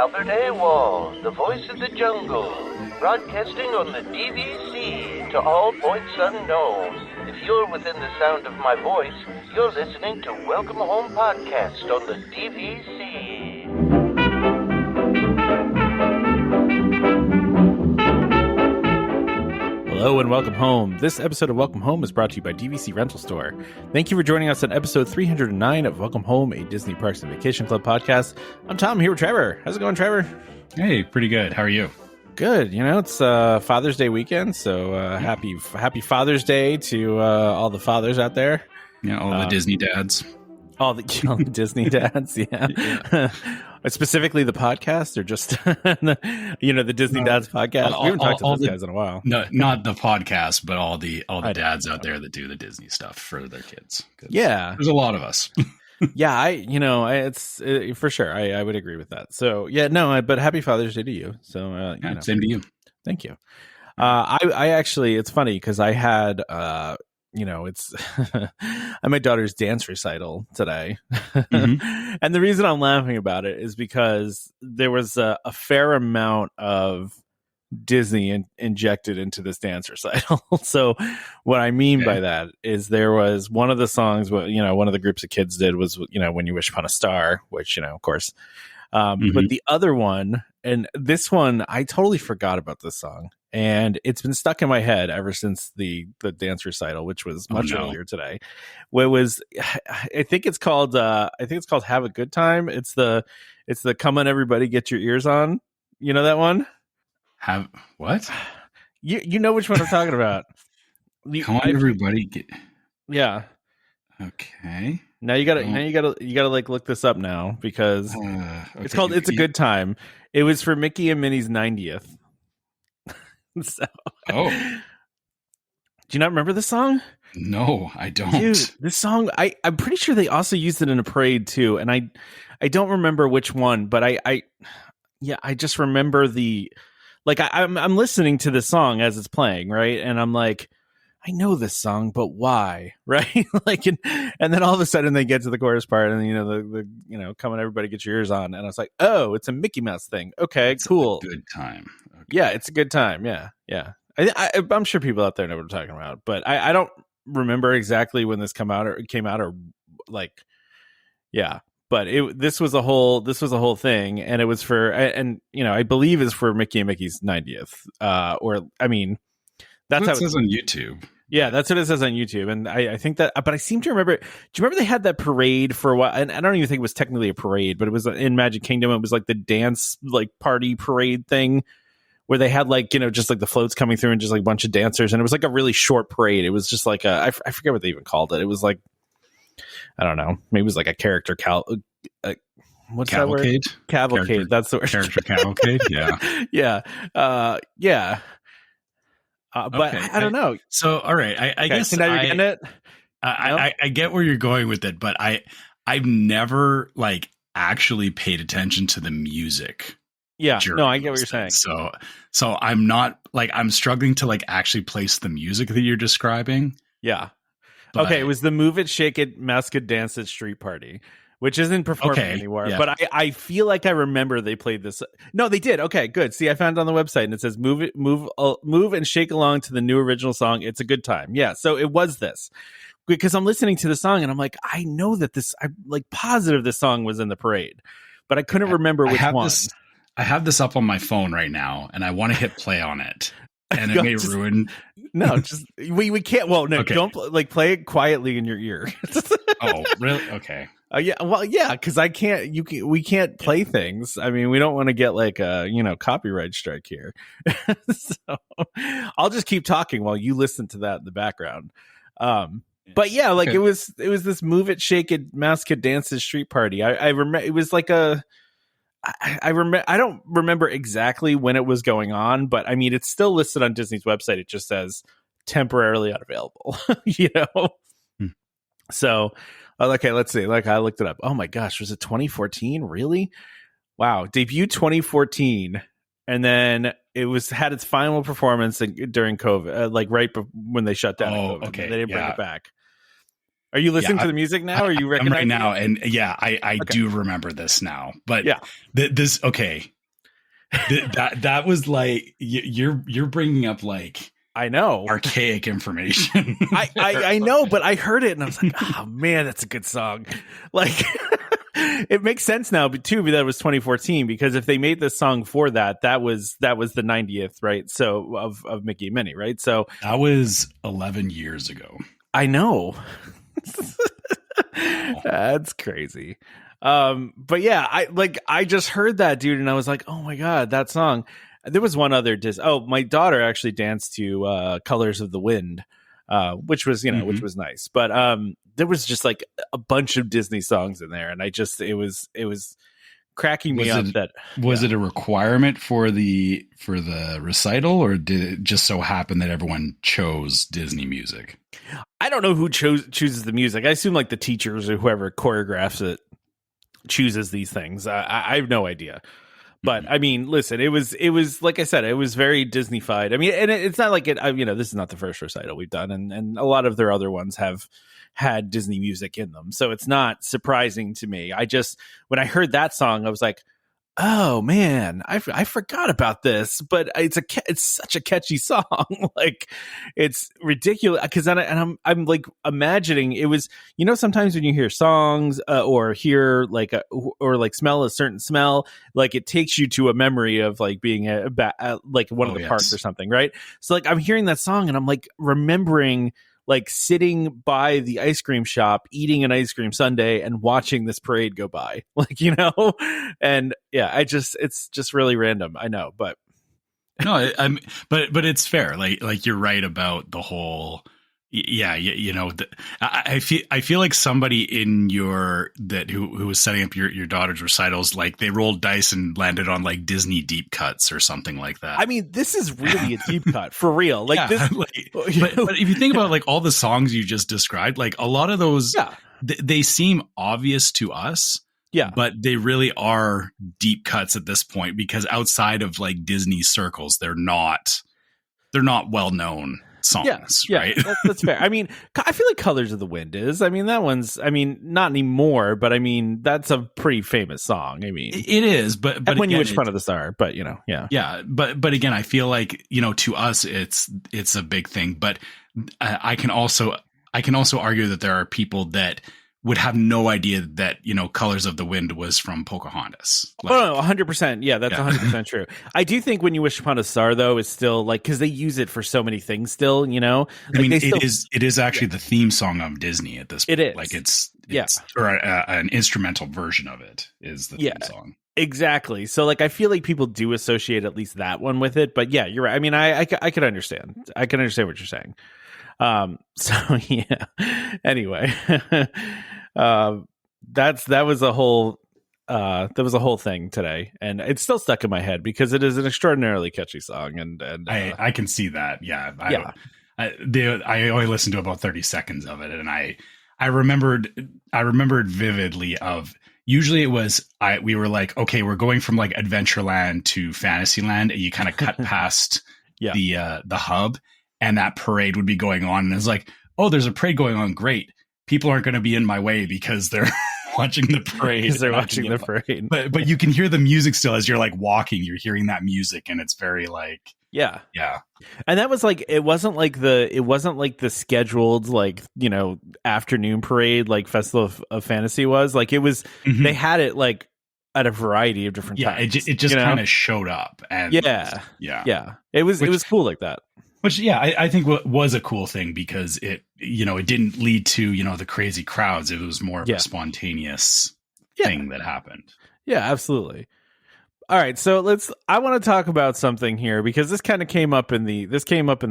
Albert AWOL, the voice of the jungle, broadcasting on the DVC to all points unknown. If you're within the sound of my voice, you're listening to Welcome Home Podcast on the DVC. Hello and welcome home. This episode of Welcome Home is brought to you by DVC Rental Store. Thank you for joining us on episode 309 of Welcome Home, a Disney Parks and Vacation Club podcast. I'm Tom, here with Trevor. How's it going, Trevor? Hey, pretty good. How are you? Good. You know, it's Father's Day weekend, so happy Father's Day to all the fathers out there. Yeah, all the Disney dads. All the Disney dads, yeah. Specifically the podcast, or just the Disney Dads podcast. We haven't talked to those guys in a while. No, not the podcast, but all the dads out there that do the Disney stuff for their kids. Yeah, there's a lot of us. Yeah, it's for sure. I would agree with that. So yeah, no, but happy Father's Day to you. So same to you. Thank you. I actually, it's funny because I had it's I'm my daughter's dance recital today. Mm-hmm. And the reason I'm laughing about it is because there was a fair amount of Disney injected into this dance recital. So what I mean by that is there was one of the songs, one of the groups of kids did was, When You Wish Upon a Star, which, of course. But the other one, and this one, I totally forgot about this song. And it's been stuck in my head ever since the dance recital, which was much earlier today. Where it was, I think it's called Have a Good Time. It's the Come On Everybody Get Your Ears On. You know that one? Have what? You know which one I'm talking about. Come on, everybody get. Yeah. Okay. Now you gotta like look this up now because it's called It's a Good Time. It was for Mickey and Minnie's 90th. So, do you not remember this song? No, I don't. Dude, this song, I'm pretty sure they also used it in a parade too, and I don't remember which one, but I just remember I'm listening to this song as it's playing, right? And I'm like, I know this song, but why? Right? And then all of a sudden they get to the chorus part, and the come on, everybody get your ears on, and I was like, oh, it's a Mickey Mouse thing. Okay, cool. Good time. Okay. Yeah, it's a good time. Yeah. I'm sure people out there know what I'm talking about, but I don't remember exactly when this came out or like, yeah. But this was a whole thing, and it was for, and I believe is for Mickey and Mickey's 90th. That's how it says on YouTube. Yeah, that's what it says on YouTube, and I think that. But I seem to remember. Do you remember they had that parade for a while? And I don't even think it was technically a parade, but it was in Magic Kingdom. It was like the dance party parade thing, where they had just like the floats coming through and just like a bunch of dancers, and it was like a really short parade. It was just like I forget what they even called it. It was like, I don't know, maybe it was like a character what's cavalcade? That word? Cavalcade. That's the word. Character cavalcade. Yeah. Yeah. Yeah. But okay. I don't know. So, all right. I guess so now you're getting it. I get where you're going with it, but I've never actually paid attention to the music. Yeah. No, I get what you're saying. So I'm not I'm struggling to actually place the music that you're describing. Yeah. But, okay. It was the Move It, Shake It, Mask It, Dance It Street Party, which isn't performing anymore. Yeah. But I feel like I remember they played this. No, they did. Okay, good. See, I found it on the website, and it says move and shake along to the new original song. It's a good time. Yeah. So it was this, because I'm listening to the song and I'm like, I know that I'm positive this song was in the parade, but I couldn't remember which one. I have this up on my phone right now, and I want to hit play on it. And it may ruin. No, just we can't. Well, no, okay. Don't play it quietly in your ear. Oh, really? Okay. Yeah. Well, yeah, because I can't. We can't play things. I mean, we don't want to get a copyright strike here. So I'll just keep talking while you listen to that in the background. But yeah, okay. it was this Move It, Shake It, Mask It, Dance It Street Party. I remember it was like a. I don't remember exactly when it was going on, but I mean, it's still listed on Disney's website. It just says temporarily unavailable, So, okay, let's see. I looked it up. Oh my gosh, was it 2014? Really? Wow. Debuted 2014. And then it had its final performance during COVID, right when they shut down. COVID. Okay. They didn't bring it back. Are you listening to the music now? Or are you recognizing right now? And yeah, I do remember this now. But this, okay. That was like you're bringing up like I know archaic information. I know, but I heard it and I was like, oh man, that's a good song. Like it makes sense now, but too, that it was 2014 because if they made this song for that was the 90th, right? So of Mickey and Minnie, right? So that was 11 years ago. I know. That's crazy. But yeah, I just heard that, dude, and I was like, oh my god, that song. There was one other my daughter actually danced to Colors of the Wind, which was which was nice. But there was just like a bunch of Disney songs in there, and it was cracking me up. Was it a requirement for the recital, or did it just so happen that everyone chose Disney music? I don't know who chooses the music. I assume like the teachers or whoever choreographs it chooses these things. I have no idea. But I mean, listen, it was like I said, it was very Disney-fied. I mean, and it's not like this is not the first recital we've done, and a lot of their other ones have had Disney music in them, so it's not surprising to me. When I heard that song, I was like, oh man, I forgot about this, but it's such a catchy song. Like it's ridiculous because I'm like imagining it was, sometimes when you hear songs or hear or like smell a certain smell, like it takes you to a memory of like being like one of the parks or something, right? So like I'm hearing that song and I'm like remembering like sitting by the ice cream shop, eating an ice cream sundae and watching this parade go by, like, and yeah, it's just really random. I know, but no, but it's fair. Like you're right about the whole, I feel like somebody in who was setting up your daughter's recitals, like they rolled dice and landed on like Disney deep cuts or something like that. I mean, this is really a deep cut for real. Like this, but if you think about like all the songs you just described, like a lot of those, they seem obvious to us. Yeah, but they really are deep cuts at this point because outside of like Disney circles, they're not well known songs, right? That's fair. I mean, I feel like Colors of the Wind is. I mean, that one's. I mean, not anymore, but I mean, that's a pretty famous song. I mean, it is. But when again, you wish front of the star, but yeah. But again, I feel like to us, it's a big thing. But I can also argue that there are people that would have no idea that Colors of the Wind was from Pocahontas. Like, 100%. Yeah, that's 100% true. I do think When You Wish Upon a Star though is still like because they use it for so many things still. Like, I mean, it is actually the theme song of Disney at this point. It is like it's or an instrumental version of it is the theme song. Exactly. So like I feel like people do associate at least that one with it. But yeah, you're right. I mean, I could understand. I can understand what you're saying. So yeah. Anyway, that was a whole thing today, and it's still stuck in my head because it is an extraordinarily catchy song, and I can see that. Yeah. I only listened to about 30 seconds of it, and I remembered vividly of. Usually it was we were like, okay, we're going from like Adventureland to Fantasyland, and you kind of cut past the hub. And that parade would be going on. And it's like, oh, there's a parade going on. Great. People aren't going to be in my way because they're watching the parade. Because they're watching the parade. But you can hear the music still as you're like walking. You're hearing that music. And it's very like. Yeah. Yeah. And that was like, it wasn't like the scheduled, like, afternoon parade, like Festival of Fantasy was. Like it was, they had it like at a variety of different times. It just kind of showed up. And yeah. It was cool like that. Which, I think was a cool thing because it didn't lead to, the crazy crowds. It was more of a spontaneous thing that happened. Yeah, absolutely. All right. So I want to talk about something here because this kind of came up in the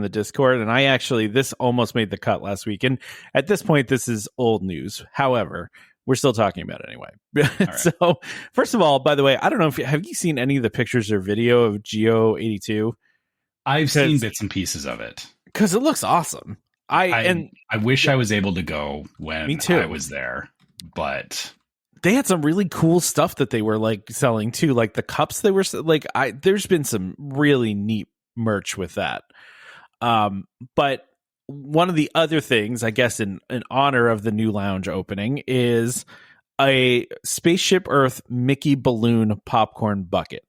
Discord, and this almost made the cut last week. And at this point, this is old news. However, we're still talking about it anyway. Right. So first of all, by the way, I don't know have you seen any of the pictures or video of Geo 82? I've seen bits and pieces of it because it looks awesome. I wish I was able to go when I was there, but they had some really cool stuff that they were like selling too, like the cups. They were like, there's been some really neat merch with that. But one of the other things, I guess, in honor of the new lounge opening, is a Spaceship Earth Mickey balloon popcorn bucket.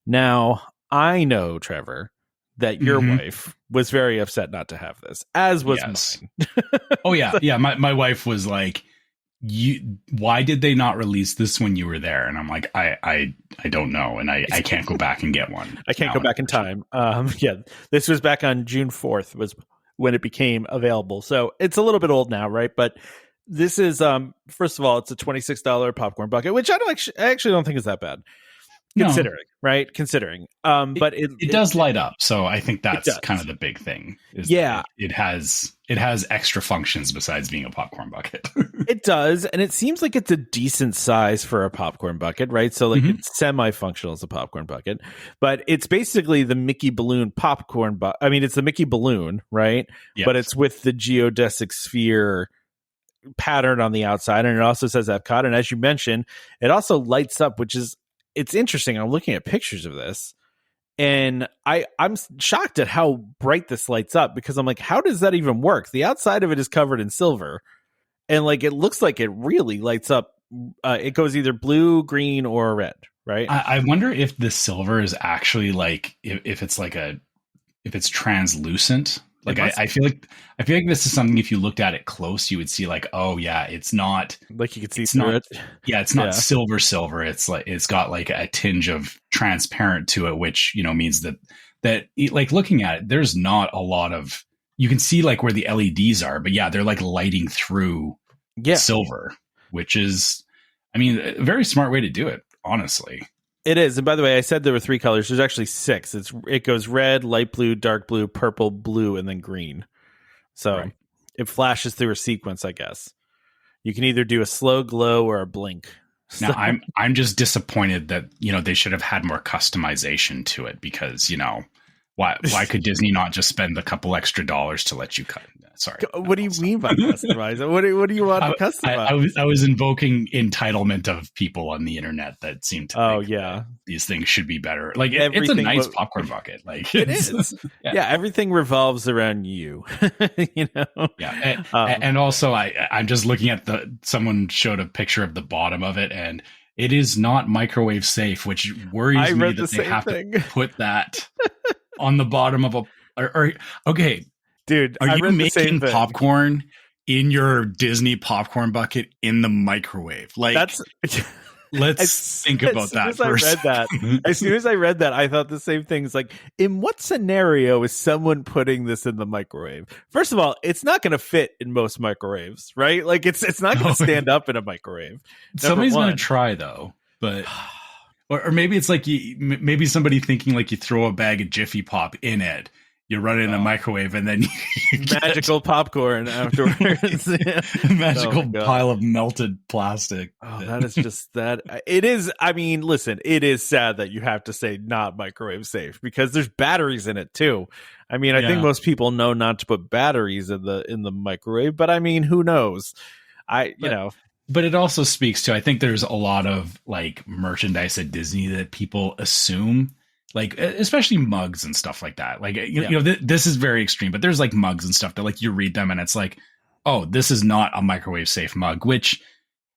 Now, I know, Trevor, that your wife was very upset not to have this, as was mine. Oh, yeah. Yeah. My wife was like, why did they not release this when you were there? And I'm like, I don't know. And I can't go back and get one. I can't go back in time. This was back on June 4th was when it became available. So it's a little bit old now, right? But this is, first of all, it's a $26 popcorn bucket, which I actually don't think is that bad. Considering, right? Considering. But it does light up. So I think that's kind of the big thing. It has extra functions besides being a popcorn bucket. It does. And it seems like it's a decent size for a popcorn bucket, right? So like it's semi-functional as a popcorn bucket, but it's basically the Mickey balloon popcorn. I mean, it's the Mickey balloon, right? Yes. But it's with the geodesic sphere pattern on the outside. And it also says Epcot. And as you mentioned, it also lights up, which is, it's interesting. I'm looking at pictures of this and I'm shocked at how bright this lights up because I'm like, how does that even work? The outside of it is covered in silver and like, it looks like it really lights up. It goes either blue, green, or red, right? I wonder if the silver is actually like, if it's translucent. Like I feel like this is something if you looked at it close, you would see like, oh yeah, it's not like you could see through it. Yeah, it's not silver. It's like it's got like a tinge of transparent to it, which means that like looking at it, there's not a lot of you can see like where the LEDs are, but yeah, they're like lighting through silver, which is, I mean, a very smart way to do it, honestly. It is. And by the way, I said there were 3 colors. There's actually 6. It goes red, light blue, dark blue, purple, blue, and then green. So It flashes through a sequence, I guess. You can either do a slow glow or a blink. Now, I'm just disappointed that, they should have had more customization to it because, why could Disney not just spend a couple extra dollars to let you cut? Sorry. What do you mean by customize? What do you want to customize? I was invoking entitlement of people on the internet that seem to think these things should be better. Like it's a nice popcorn bucket. Like it is. Everything revolves around you. Yeah. And also I'm just looking at someone showed a picture of the bottom of it and it is not microwave safe, which worries me that they have to put that on the bottom of okay. Dude, are you making popcorn in your Disney popcorn bucket in the microwave? Like, let's think about that first. As soon as I read that, I thought the same thing. It's like, in what scenario is someone putting this in the microwave? First of all, it's not going to fit in most microwaves, right? Like, it's not going to stand up in a microwave. Somebody's going to try though, but. Or maybe it's like maybe somebody thinking like you throw a bag of Jiffy Pop in it. You run it in the microwave and then you magical popcorn afterwards. Magical pile of melted plastic. Oh, that is just that. It is. I mean, listen, it is sad that you have to say not microwave safe because there's batteries in it too. I mean, I think most people know not to put batteries in the microwave, but I mean, who knows? But it also speaks to, I think there's a lot of like merchandise at Disney that people assume. Like, especially mugs and stuff like that. Like, this is very extreme, but there's like mugs and stuff that like you read them and it's like, oh, this is not a microwave safe mug, which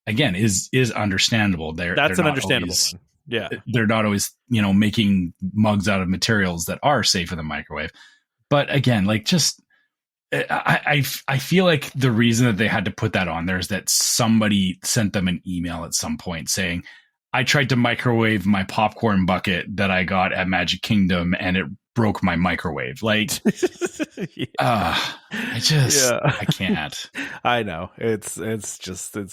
again is understandable. That's an understandable one. Yeah. They're not always, making mugs out of materials that are safe in the microwave. But again, like just, I feel like the reason that they had to put that on there is that somebody sent them an email at some point saying, I tried to microwave my popcorn bucket that I got at Magic Kingdom and it broke my microwave. Like, I can't. I know it's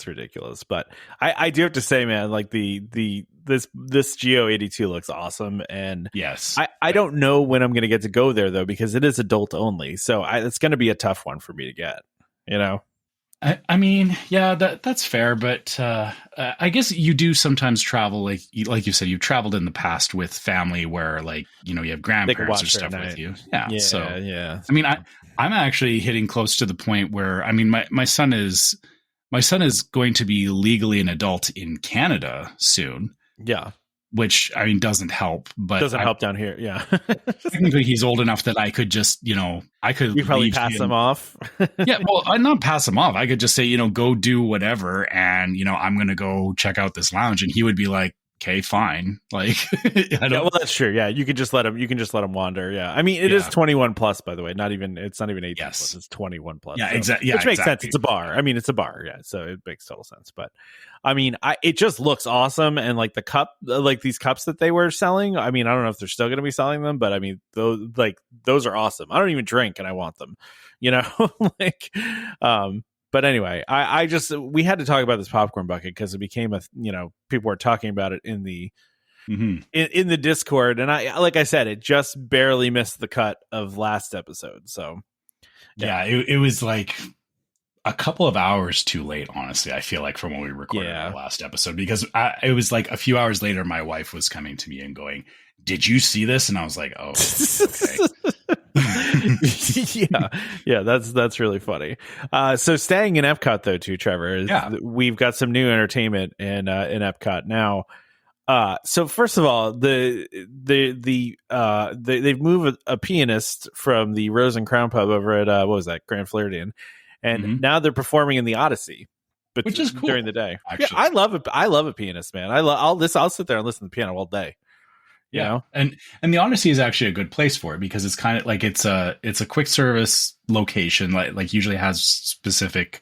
ridiculous, but I do have to say, man, like this Geo 82 looks awesome. And yes, I don't know when I'm going to get to go there though, because it is adult only. So it's going to be a tough one for me to get, I mean, yeah, that's fair, but I guess you do sometimes travel, like you said, you've traveled in the past with family where, like, you have grandparents or stuff with you. Yeah. So, I mean, I'm actually hitting close to the point where, I mean, my son is going to be legally an adult in Canada soon. Yeah. Which, I mean, doesn't help, but doesn't help down here. Yeah. Technically he's old enough that I could just, you probably pass him off. Yeah. Well, I'd not pass him off. I could just say, go do whatever. And, I'm going to go check out this lounge. And he would be like, okay, fine. Like, well, that's true. Yeah, you can just let them wander. Yeah, I mean, it is 21 plus, by the way. It's not even 18 plus. It's 21 plus. Yeah, so, exactly. Yeah, which makes sense. It's a bar. I mean, it's a bar. Yeah, so it makes total sense. But I mean, it just looks awesome, and like these cups that they were selling. I mean, I don't know if they're still going to be selling them, but I mean, those are awesome. I don't even drink, and I want them. Like, but anyway, we had to talk about this popcorn bucket because it became people were talking about it in the in the Discord, and like I said, it just barely missed the cut of last episode. So yeah, it was like a couple of hours too late, honestly. I feel like from when we recorded our last episode, because it was like a few hours later, my wife was coming to me and going, "Did you see this?" And I was like, "Oh, okay." yeah, that's really funny. So staying in Epcot though, too, Trevor, we've got some new entertainment in Epcot now. So first of all, they've moved a pianist from the Rose and Crown Pub over at what was that, Grand Floridian, and now they're performing in the Odyssey, which is cool during the day. Actually. Yeah, I love a pianist, man. I'll sit there and listen to the piano all day. You know? And the Odyssey is actually a good place for it because it's kind of like it's a quick service location, like usually has specific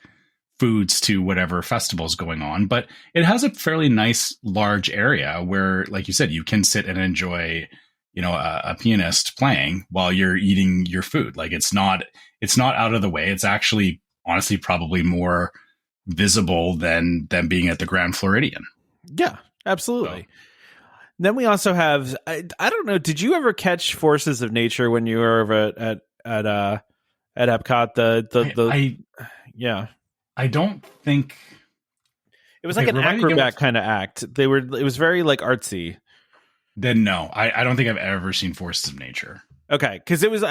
foods to whatever festival's going on, but it has a fairly nice large area where, like you said, you can sit and enjoy, a pianist playing while you're eating your food. Like it's not out of the way. It's actually honestly probably more visible than being at the Grand Floridian. Yeah, absolutely. So. Then we also have, I don't know, did you ever catch Forces of Nature when you were over at Epcot? I don't think it was like an acrobat kind of act. It was very like artsy. Then no, I don't think I've ever seen Forces of Nature. Okay, because there was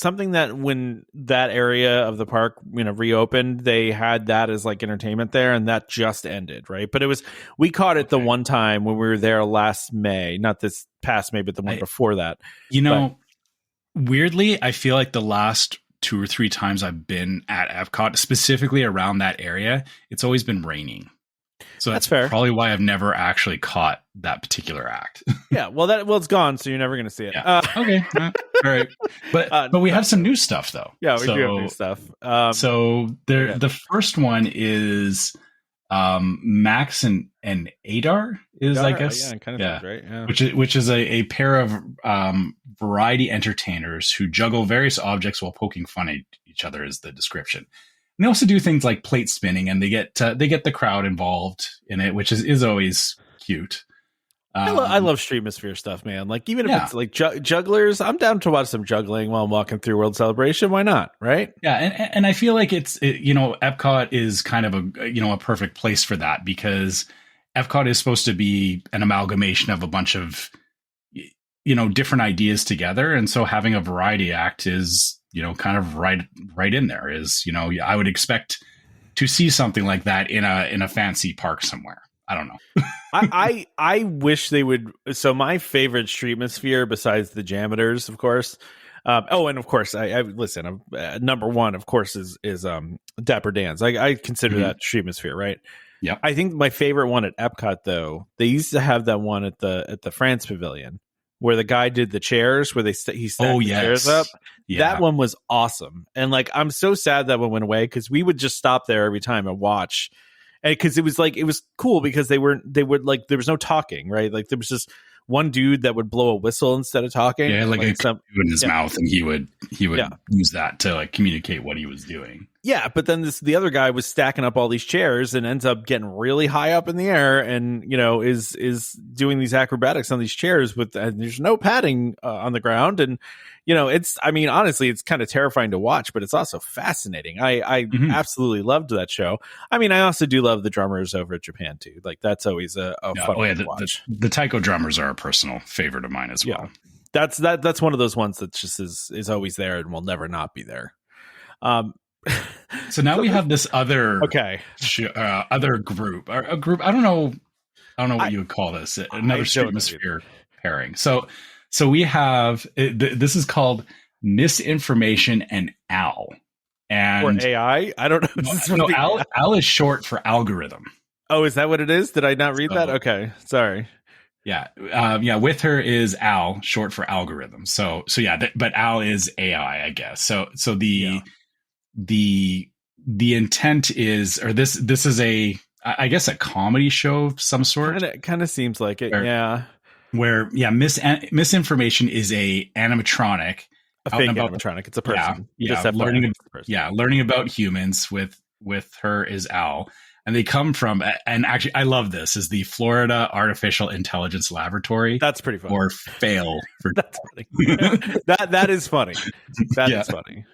something that when that area of the park reopened, they had that as like entertainment there, and that just ended, right? But we caught it the one time when we were there last May, not this past May, but the one before that. Weirdly, I feel like the last 2 or 3 times I've been at Epcot, specifically around that area, it's always been raining. So that's fair. Probably why I've never actually caught that particular act. Yeah, well, it's gone, so you're never going to see it. Yeah. Okay, all right. But we have some new stuff though. Yeah, we do have new stuff. The first one is Max and Adar is, I guess, right? Yeah. Which is a pair of variety entertainers who juggle various objects while poking fun at each other, is the description. And they also do things like plate spinning, and they get the crowd involved in it, which is always cute. I love Streetmosphere stuff, man. Like, even if it's like jugglers, I'm down to watch some juggling while I'm walking through World Celebration. Why not? Right? Yeah. And I feel like Epcot is kind of a perfect place for that, because Epcot is supposed to be an amalgamation of a bunch of, different ideas together. And so having a variety act is, kind of right in there. Is, I would expect to see something like that in a fancy park somewhere. I don't know. I wish they would. So my favorite Streetmosphere, besides the Jameters, of course. And of course, I listen. Number one, of course, is Dapper Dan's. I consider that Streetmosphere, right? Yeah. I think my favorite one at Epcot, though, they used to have that one at the France Pavilion, where the guy did the chairs, where he stacked the chairs up. Yeah. That one was awesome, and like, I'm so sad that one went away, because we would just stop there every time and watch. And because it was cool, because they would like, there was no talking, right? Like, there was just one dude that would blow a whistle instead of talking. Yeah, like a in his mouth, and he would use that to like communicate what he was doing. Yeah, but then the other guy was stacking up all these chairs and ends up getting really high up in the air, and is doing these acrobatics on these chairs and there's no padding on the ground, and honestly, it's kind of terrifying to watch, but it's also fascinating. I absolutely loved that show. I mean, I also do love the drummers over at Japan too. Like, that's always a fun one to watch. The Taiko drummers are a personal favorite of mine as well. That's one of those ones that just is always there and will never not be there. So now we have this other other group. A group. I don't know what you would call this. Another Streetmosphere pairing. So we have this is called Misinformation and Al, and or AI. I don't know. No, Al is short for algorithm. Oh, is that what it is? Did I not read that? Okay, sorry. Yeah. Yeah. With her is Al, short for algorithm. So yeah, but Al is AI, I guess. So the intent is, or this is I guess a comedy show of some sort. Kind of seems like it. Where misinformation is a animatronic, a fake animatronic. It's a person. Learning about humans. With her is Al. And they come from, and actually, I love this, is the Florida Artificial Intelligence Laboratory. That's pretty funny. Or FAIL. That's funny. that is funny. That is funny.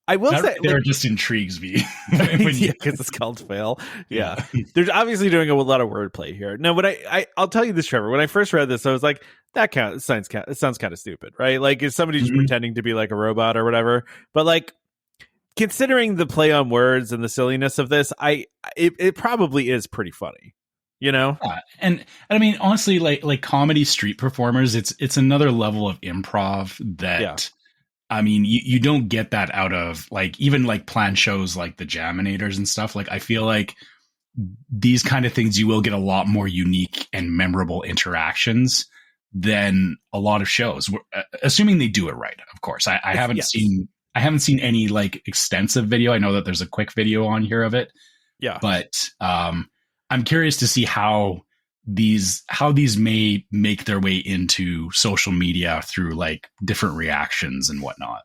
I will say, there just intrigues me. Because it's called FAIL. Yeah. They're obviously doing a lot of wordplay here. Now, when I'll tell you this, Trevor, when I first read this, I was like, it sounds kind of stupid, right? Like, if somebody's pretending to be like a robot or whatever, but like, considering the play on words and the silliness of this, it probably is pretty funny, you know? And I mean, honestly, like comedy street performers, it's another level of improv that, I mean, you don't get that out of like, even like planned shows like the Jaminators and stuff. Like, I feel like these kind of things, you will get a lot more unique and memorable interactions than a lot of shows, assuming they do it right. Of course, I haven't seen any like extensive video. I know that there's a quick video on here of it. Yeah. But I'm curious to see how these may make their way into social media through like different reactions and whatnot.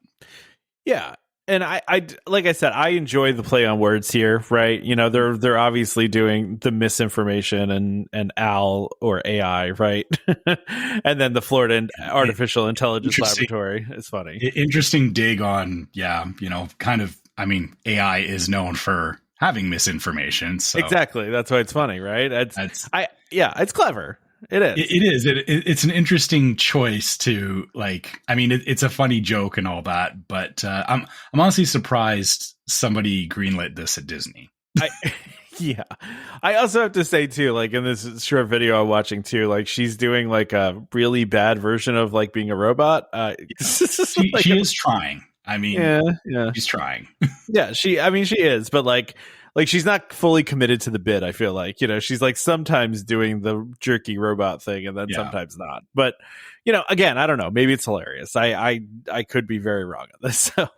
Yeah. And I like I said, I enjoy the play on words here, right? You know, they're obviously doing the misinformation and Al or AI, right? And then the Florida Artificial Intelligence Laboratory is funny. Interesting dig on, kind of. I mean, AI is known for having misinformation. So. Exactly, that's why it's funny, right? It's clever. It is. It is. It's an interesting choice to like. I mean, it's a funny joke and all that, but I'm honestly surprised somebody greenlit this at Disney. I also have to say too, like in this short video I'm watching too, like she's doing like a really bad version of like being a robot. She is trying. I mean, she's trying. She is, but like she's not fully committed to the bit. I feel like, she's like sometimes doing the jerky robot thing and then sometimes not. But, again, I don't know. Maybe it's hilarious. I could be very wrong on this. So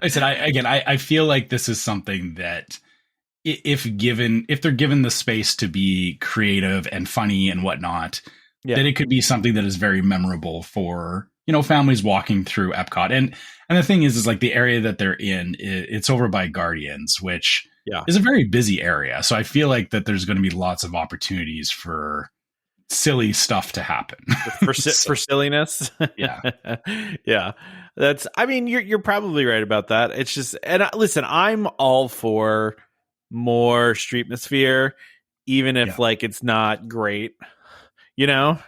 I said, I feel like this is something that if they're given the space to be creative and funny and whatnot, then it could be something that is very memorable for, families walking through Epcot. And the thing is like the area that they're in, it's over by Guardians, which is a very busy area. So I feel like that there's going to be lots of opportunities for silly stuff to happen. For silliness. Yeah. That's, I mean, you're probably right about that. It's just, and listen, I'm all for more streetmosphere, even if like it's not great, Yeah,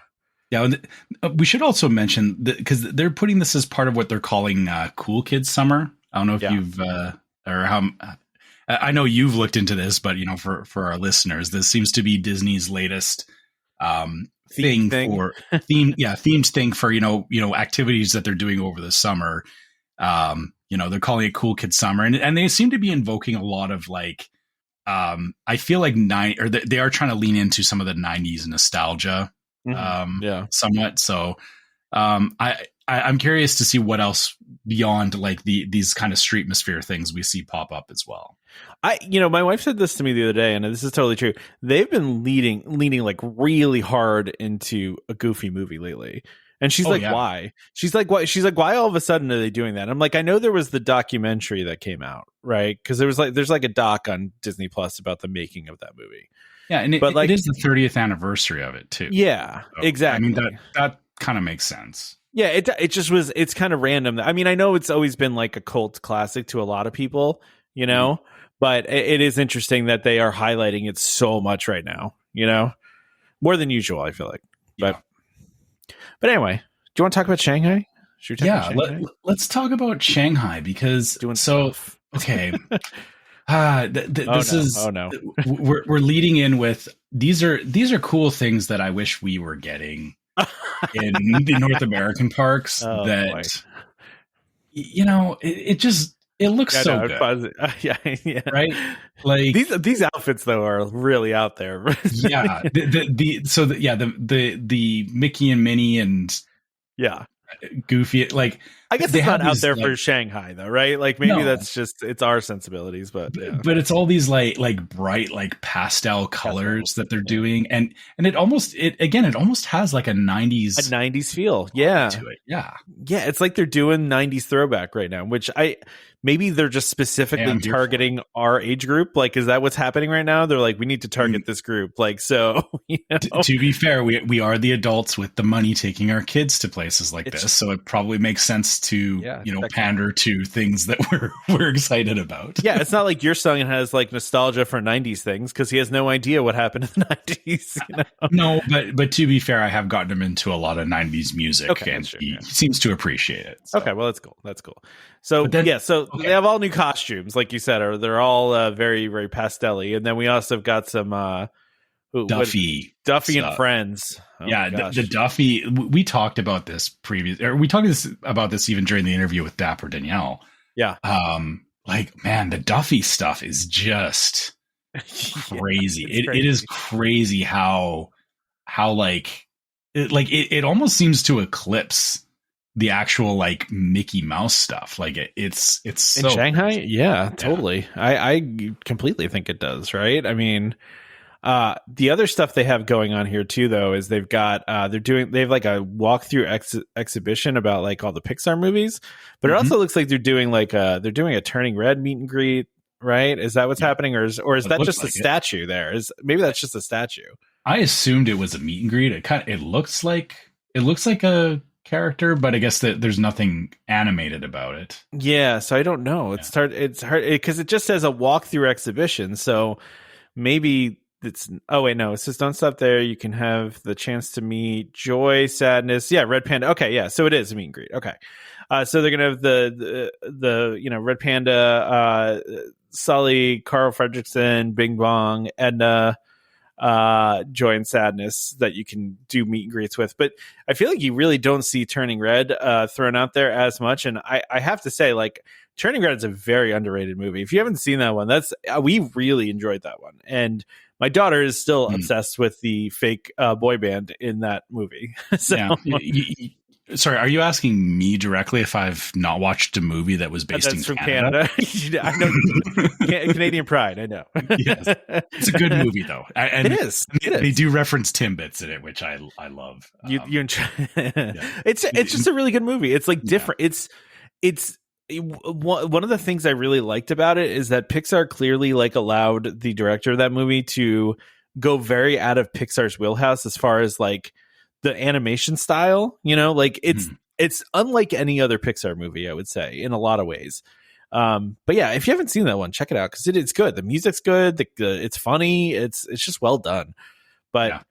we should also mention that because they're putting this as part of what they're calling Cool Kids Summer. I don't know if you've or how. I know you've looked into this, but for our listeners, this seems to be Disney's latest themed thing for activities that they're doing over the summer. They're calling it Cool Kids Summer, and they seem to be invoking a lot of like. I feel like they are trying to lean into some of the 90s nostalgia. Somewhat. So I'm curious to see what else beyond like these kind of streetmosphere things we see pop up as well. My wife said this to me the other day, and this is totally true. They've been leaning like really hard into a Goofy movie lately. And she's why? She's like, why? She's like, why all of a sudden are they doing that? I'm like, I know there was the documentary that came out, right? Because there's like a doc on Disney Plus about the making of that movie. Yeah, and it is the 30th anniversary of it too. Yeah, so, exactly. I mean that kind of makes sense. Yeah, it just was. It's kind of random. I mean, I know it's always been like a cult classic to a lot of people, but it is interesting that they are highlighting it so much right now. More than usual, I feel like. But anyway, do you want to talk about Shanghai? Should we talk about Shanghai? Let's talk about Shanghai because okay. We're leading in with these are cool things that I wish we were getting in the North American parks. It just It looks Yeah, so no, good, yeah. right? Like These outfits though are really out there. yeah, the Mickey and Minnie and Yeah. Goofy, like I guess they it's not have out these there like for Shanghai though, right? Like maybe no, that's just it's our sensibilities, but yeah. but it's all these like bright like pastel colors Pastels. that they're Yeah. doing, and it almost has like a A 90s 90s feel. Yeah. to it. Yeah, Yeah, it's like they're doing 90s throwback right now, which maybe they're just specifically I'm here for targeting our age group. Like, is that what's happening right now? They're like, we need to target this group. Like, so, you know. To be fair, we are the adults with the money taking our kids to places like this, so it probably makes sense to pander to things that we're excited about. Yeah, it's not like your son has like nostalgia for 90s things because he has no idea what happened in the 90s. You know? No, but to be fair, I have gotten him into a lot of 90s music, and true, he seems to appreciate it. So. Okay, well, that's cool. That's cool. So, they have all new costumes, like you said, or they're all very, very pastel-y. And then we also got some Duffy and Friends. Oh, yeah, the Duffy. We talked about this about this even during the interview with Dapper Danielle. Yeah. Like, man, the Duffy stuff is just crazy. It is crazy how like it almost seems to eclipse the actual like Mickey Mouse stuff. Like it's so in Shanghai. Yeah, totally. I completely think it does. Right. I mean, the other stuff they have going on here too, though, is they've got they have like a walkthrough exhibition about like all the Pixar movies, but it also looks like they're doing a Turning Red meet and greet. Right? Is that what's happening, or is that just like a statue? Maybe that's just a statue. I assumed it was a meet and greet. It looks like a character, but I guess that there's nothing animated about it. Yeah, so I don't know. It's hard because it just says a walkthrough exhibition. So maybe it's it says don't stop there. You can have the chance to meet joy, sadness. Yeah, Red Panda. Okay, yeah, so it is a meet and greet. Okay, so they're gonna have the Red Panda, Sully, Carl Fredricksen, Bing Bong, Edna, joy and sadness that you can do meet and greets with. But I feel like you really don't see Turning Red thrown out there as much. And I have to say, like, Turning Red is a very underrated movie. If you haven't seen that one, we really enjoyed that one. And my daughter is still obsessed with the fake boy band in that movie. So sorry, are you asking me directly if I've not watched a movie that was based in Canada? I know. Canadian Pride, I know. Yes. It's a good movie, though. And it is. They do reference Timbits in it, which I love. You enjoy. It's just a really good movie. It's like different. It's one of the things I really liked about it is that Pixar clearly like allowed the director of that movie to go very out of Pixar's wheelhouse as far as like the animation style, like it's unlike any other Pixar movie, I would say, in a lot of ways. But yeah, if you haven't seen that one, check it out because it's good. The music's good. It's funny. It's just well done. But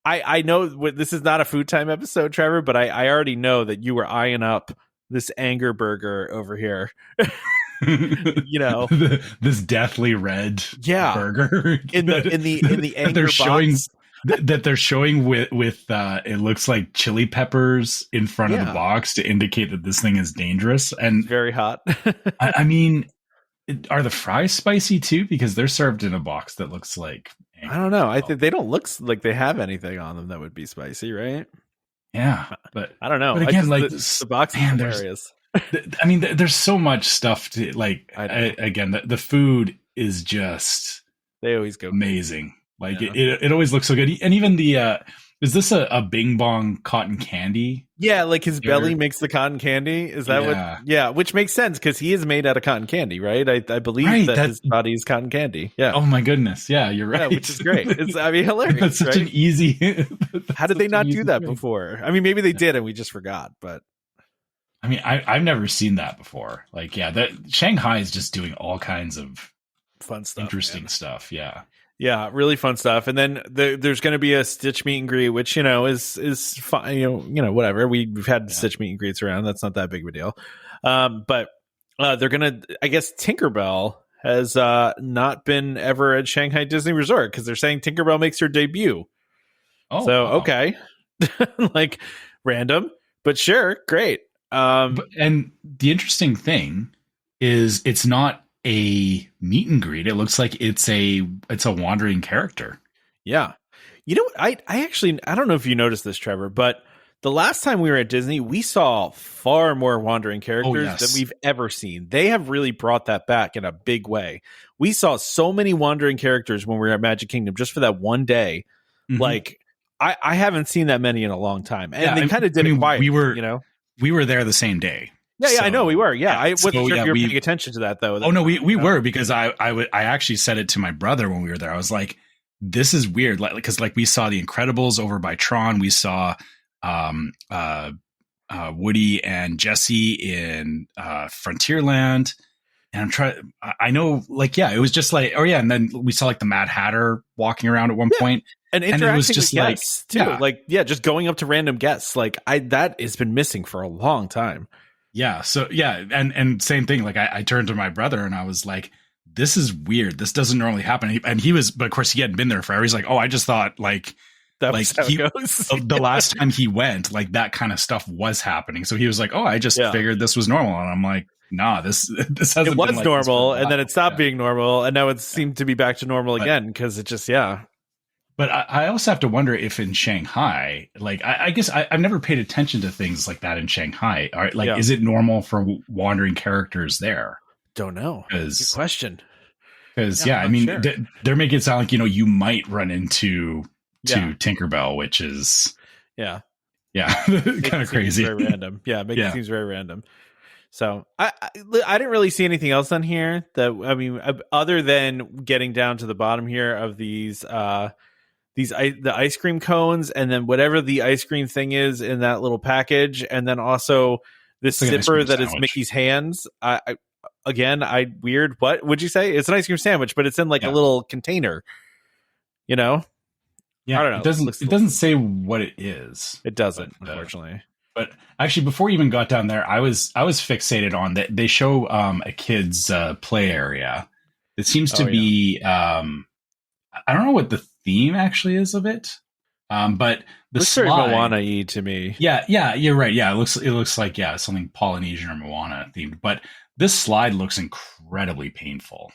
I know this is not a food time episode, Trevor, but I already know that you were eyeing up this anger burger over here. This deathly red burger in the anger box. That they're showing with it looks like chili peppers in front of the box to indicate that this thing is dangerous and it's very hot. I mean, are the fries spicy too? Because they're served in a box that looks like I don't know. I think they don't look like they have anything on them that would be spicy, right? Yeah, but I don't know. But again, like the box is hilarious. I mean, there's so much stuff to like. Again, the food is just they always go amazing. Like it always looks so good. And even the is this a Bing Bong cotton candy? Yeah, like his belly makes the cotton candy. Is that what? Yeah, which makes sense because he is made out of cotton candy, right? I believe that his body is cotton candy. Yeah. Oh my goodness. Yeah, you're right. Yeah, which is great. It's hilarious. That's such an easy. How did they not do that before? I mean, maybe they did and we just forgot. But I mean, I've never seen that before. Like, that Shanghai is just doing all kinds of fun stuff, interesting stuff. Yeah. Yeah, really fun stuff. And then there's going to be a Stitch meet and greet, which is fine. Whatever. We've had Stitch meet and greets around. That's not that big of a deal. But they're gonna. I guess Tinkerbell has not been ever at Shanghai Disney Resort because they're saying Tinkerbell makes her debut. Oh, so wow. Okay, like random, but sure, great. And the interesting thing is it's not a meet and greet. It looks like it's a wandering character. Yeah. You know what? I actually, I don't know if you noticed this, Trevor, but the last time we were at Disney, we saw far more wandering characters than we've ever seen. They have really brought that back in a big way. We saw so many wandering characters when we were at Magic Kingdom just for that one day. Mm-hmm. Like, I haven't seen that many in a long time. And they kind of did it quiet, we were there the same day. Yeah, so, I know we were. Yeah, I wasn't sure if you were paying attention to that, though. We were, because I actually said it to my brother when we were there. I was like, this is weird. Because we saw The Incredibles over by Tron. We saw Woody and Jesse in Frontierland. And I know, it was just like, and then we saw the Mad Hatter walking around at one point. And interacting it was just with guests, too. Just going up to random guests. That has been missing for a long time. Yeah. So, and same thing. I turned to my brother and I was like, this is weird. This doesn't normally happen. And he was, but of course he hadn't been there forever. He's like, oh, I just thought that was how it goes. The last time he went, that kind of stuff was happening. So he was like, oh, I just figured this was normal. And I'm like, nah, this hasn't It was normal. And then it stopped being normal. And now it seemed to be back to normal again. Cause it just, But I also have to wonder if in Shanghai, I guess I've never paid attention to things like that in Shanghai. Is it normal for wandering characters there? Don't know. Good question. Because sure. They're making it sound like you might run into Tinkerbell, which is kind of crazy. Very random. It seems very random. So I didn't really see anything else on here other than getting down to the bottom here of the ice cream cones, and then whatever the ice cream thing is in that little package, and then also this zipper that is Mickey's hands. What would you say? It's an ice cream sandwich, but it's in a little container. Yeah, I don't know. It doesn't say what it is. It doesn't, unfortunately. But actually, before you even got down there, I was fixated on that. They show a kid's play area. It seems to be. I don't know what the theme actually is of it, but the slide, very Moana-y to me. Yeah, you're right. Yeah, it looks like something Polynesian or Moana themed, but this slide looks incredibly painful.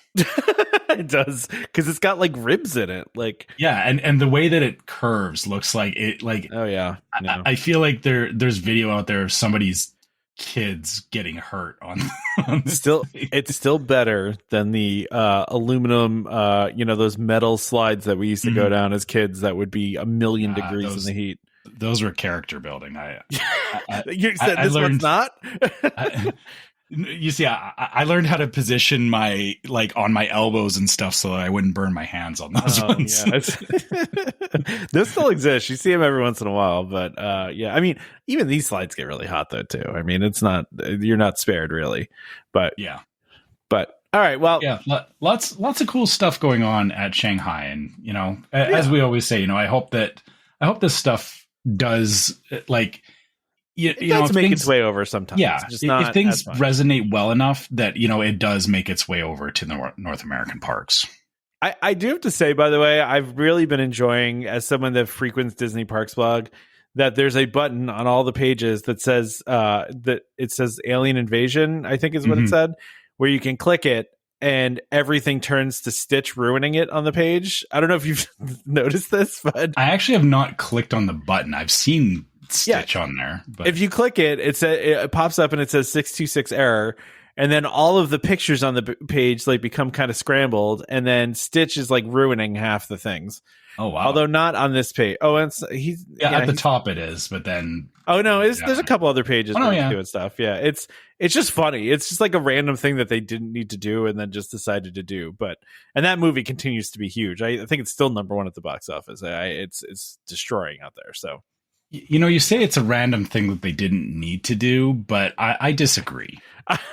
It does, because it's got ribs in it. And the way that it curves looks like it. Oh yeah, no. I feel like there's video out there of somebody's kids getting hurt on it's still better than the aluminum those metal slides that we used to go down as kids that would be 1,000,000 degrees in the heat. Those were character building. You said this one's not. You see, I learned how to position my on my elbows and stuff so that I wouldn't burn my hands on those ones. Those still exist. You see them every once in a while, but even these slides get really hot though too. It's not, you're not spared really, but all right. Well, lots of cool stuff going on at Shanghai, and as we always say, I hope this stuff does it make its way over sometimes. Yeah, if things resonate well enough that it does make its way over to the North American parks. I do have to say, by the way, I've really been enjoying, as someone that frequents Disney Parks blog, that there's a button on all the pages that says that it says Alien Invasion, I think is what it said, where you can click it and everything turns to Stitch ruining it on the page. I don't know if you've noticed this, but I actually have not clicked on the button. I've seen Stitch on there, but if you click it, it pops up and it says 626 error, and then all of the pictures on the page become kind of scrambled, and then Stitch is ruining half the things. Oh wow! Although not on this page. Oh, and he's at the top it is, but then there's a couple other pages doing stuff. Yeah, it's just funny. It's just a random thing that they didn't need to do and then just decided to do. And that movie continues to be huge. I think it's still #1 at the box office. It's destroying out there. So. You say it's a random thing that they didn't need to do, but I disagree. Okay,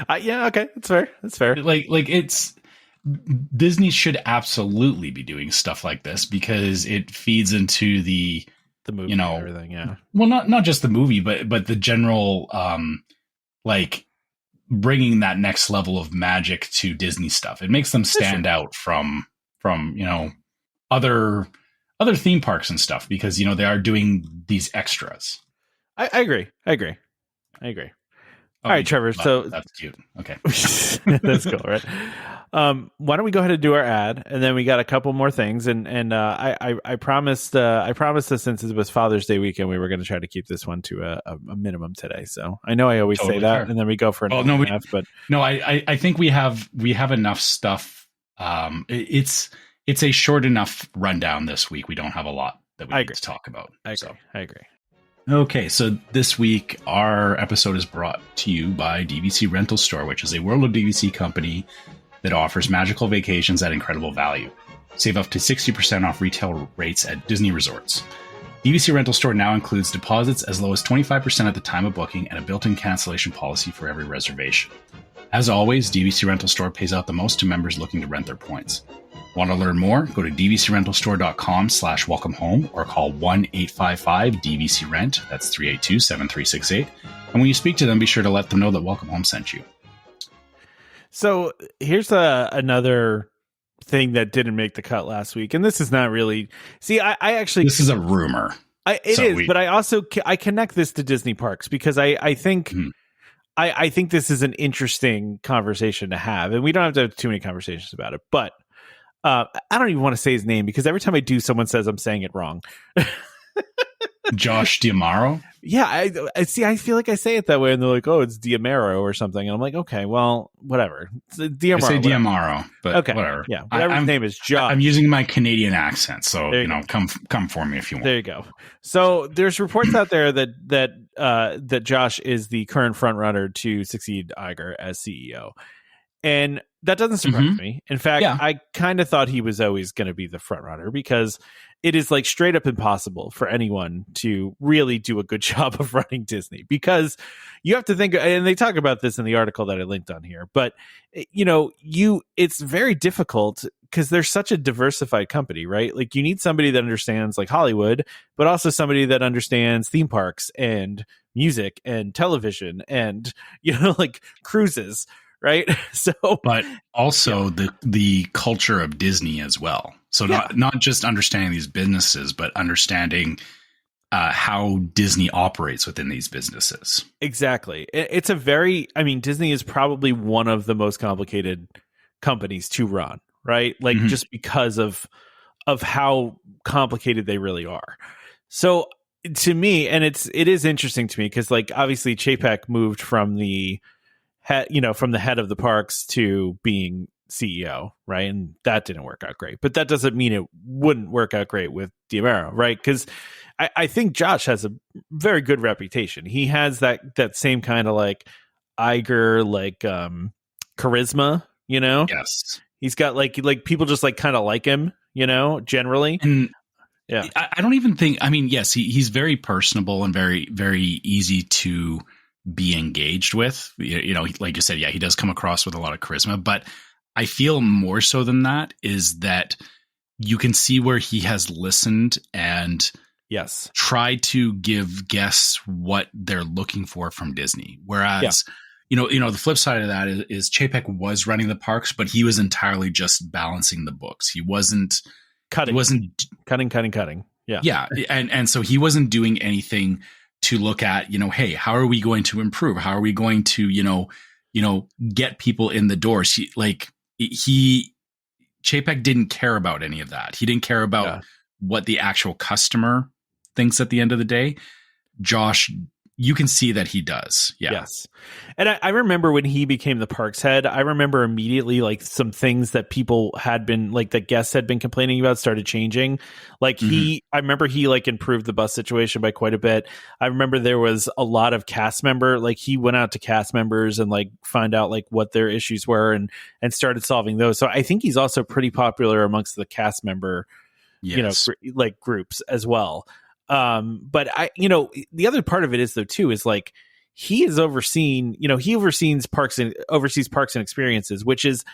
that's fair. That's fair. It's Disney should absolutely be doing stuff like this because it feeds into the movie and everything. Yeah. Well, not just the movie, but the general bringing that next level of magic to Disney stuff. It makes them stand out from other theme parks and stuff because, they are doing these extras. I agree. All right, Trevor. So that's cute. Okay. That's cool, right? Why don't we go ahead and do our ad, and then we got a couple more things, and I promised us, since it was Father's Day weekend, we were going to try to keep this one to a minimum today. So I know I always say that, fair. And then we go for an hour and a half, but no, I think we have enough stuff. It's a short enough rundown this week. We don't have a lot that we need to talk about. I agree. Okay, so this week our episode is brought to you by DVC Rental Store, which is a World of DVC company that offers magical vacations at incredible value. Save up to 60% off retail rates at Disney resorts. DVC Rental Store now includes deposits as low as 25% at the time of booking and a built-in cancellation policy for every reservation. As always, DVC Rental Store pays out the most to members looking to rent their points. Want to learn more? Go to dvcrentalstore.com/welcome home or call 1-855-DVC-RENT. That's 382-7368. And when you speak to them, be sure to let them know that Welcome Home sent you. So here's another thing that didn't make the cut last week. And this is not really... See, I actually... This is a rumor. It is, but I also... I connect this to Disney parks because I think... I think this is an interesting conversation to have. And we don't have to have too many conversations about it. But I don't even want to say his name because every time I do, someone says I'm saying it wrong. Josh D'Amaro? Yeah, I see. I feel like I say it that way, and they're like, "Oh, it's D'Amaro or something." And I'm like, "Okay, well, whatever." It's D'Amaro. I say D'Amaro, but okay, whatever. Yeah, whatever his name is. Josh. I'm using my Canadian accent, so come for me if you want. There you go. So there's reports out there that Josh is the current front runner to succeed Iger as CEO, and that doesn't surprise me. In fact, I kind of thought he was always going to be the front runner because it is like straight up impossible for anyone to really do a good job of running Disney, because you have to think, and they talk about this in the article that I linked on here, but it's very difficult because they're such a diversified company, right? Like you need somebody that understands like Hollywood, but also somebody that understands theme parks and music and television and, like cruises. Right. So, but also the culture of Disney as well. So not just understanding these businesses, but understanding how Disney operates within these businesses. Exactly. It's Disney is probably one of the most complicated companies to run, right? Like just because of how complicated they really are. So to me, and it is interesting to me because like obviously Chapek moved from the head of the parks to being CEO, right? And that didn't work out great. But that doesn't mean it wouldn't work out great with D'Amaro, right? Because I think Josh has a very good reputation. He has that same kind of like Iger, like charisma, Yes. He's got like people just like kind of like him, generally. And yeah, I don't even think. I mean, yes, he's very personable and very, very easy to be engaged with. Like you said, he does come across with a lot of charisma, but I feel more so than that is that you can see where he has listened and tried to give guests what they're looking for from Disney. Whereas, the flip side of that is Chapek was running the parks, but he was entirely just balancing the books. He wasn't cutting. He wasn't cutting. Yeah. Yeah. And so he wasn't doing anything to look at, hey, how are we going to improve? How are we going to, get people in the doors? Chapek didn't care about any of that. He didn't care about what the actual customer thinks at the end of the day. Josh, you can see that he does. Yeah. Yes. And I remember when he became the parks head, I remember immediately like some things that people had been like the guests had been complaining about started changing. Like I remember he like improved the bus situation by quite a bit. I remember there was a lot of cast member, like he went out to cast members and like find out like what their issues were and started solving those. So I think he's also pretty popular amongst the cast member, like groups as well. But the other part of it is though too is like he is overseeing, he oversees parks and experiences, which is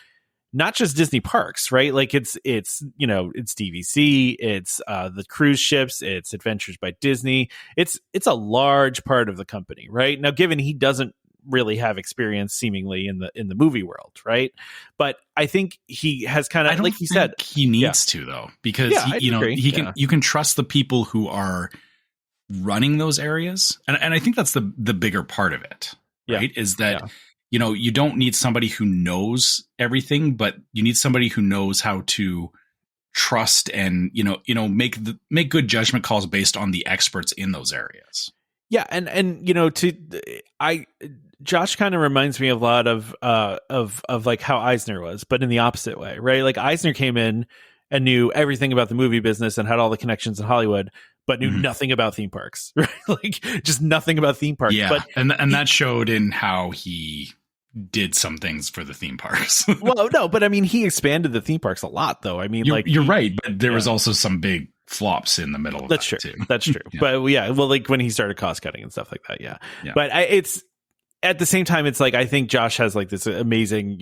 not just Disney parks, right? Like it's DVC, it's the cruise ships, it's Adventures by Disney. It's a large part of the company, right? Now, given he doesn't really have experience seemingly in the movie world, right? But I think he has kind of, like you said, he needs to though, because you can trust the people who are running those areas, and I think that's the bigger part of it. right? Is that, you don't need somebody who knows everything, but you need somebody who knows how to trust and, make good judgment calls based on the experts in those areas. Yeah. And, Josh kind of reminds me a lot of like how Eisner was, but in the opposite way, right? Like Eisner came in and knew everything about the movie business and had all the connections in Hollywood, but knew nothing about theme parks, right? Like just nothing about theme parks. Yeah, but and that showed in how he did some things for the theme parks. Well, no, but I mean, he expanded the theme parks a lot, though. I mean, you're right, but there was also some big flops in the middle of That's that true. too. That's true. But yeah, well, like when he started cost cutting and stuff like that. Yeah. But it's at the same time, it's like I think Josh has like this amazing,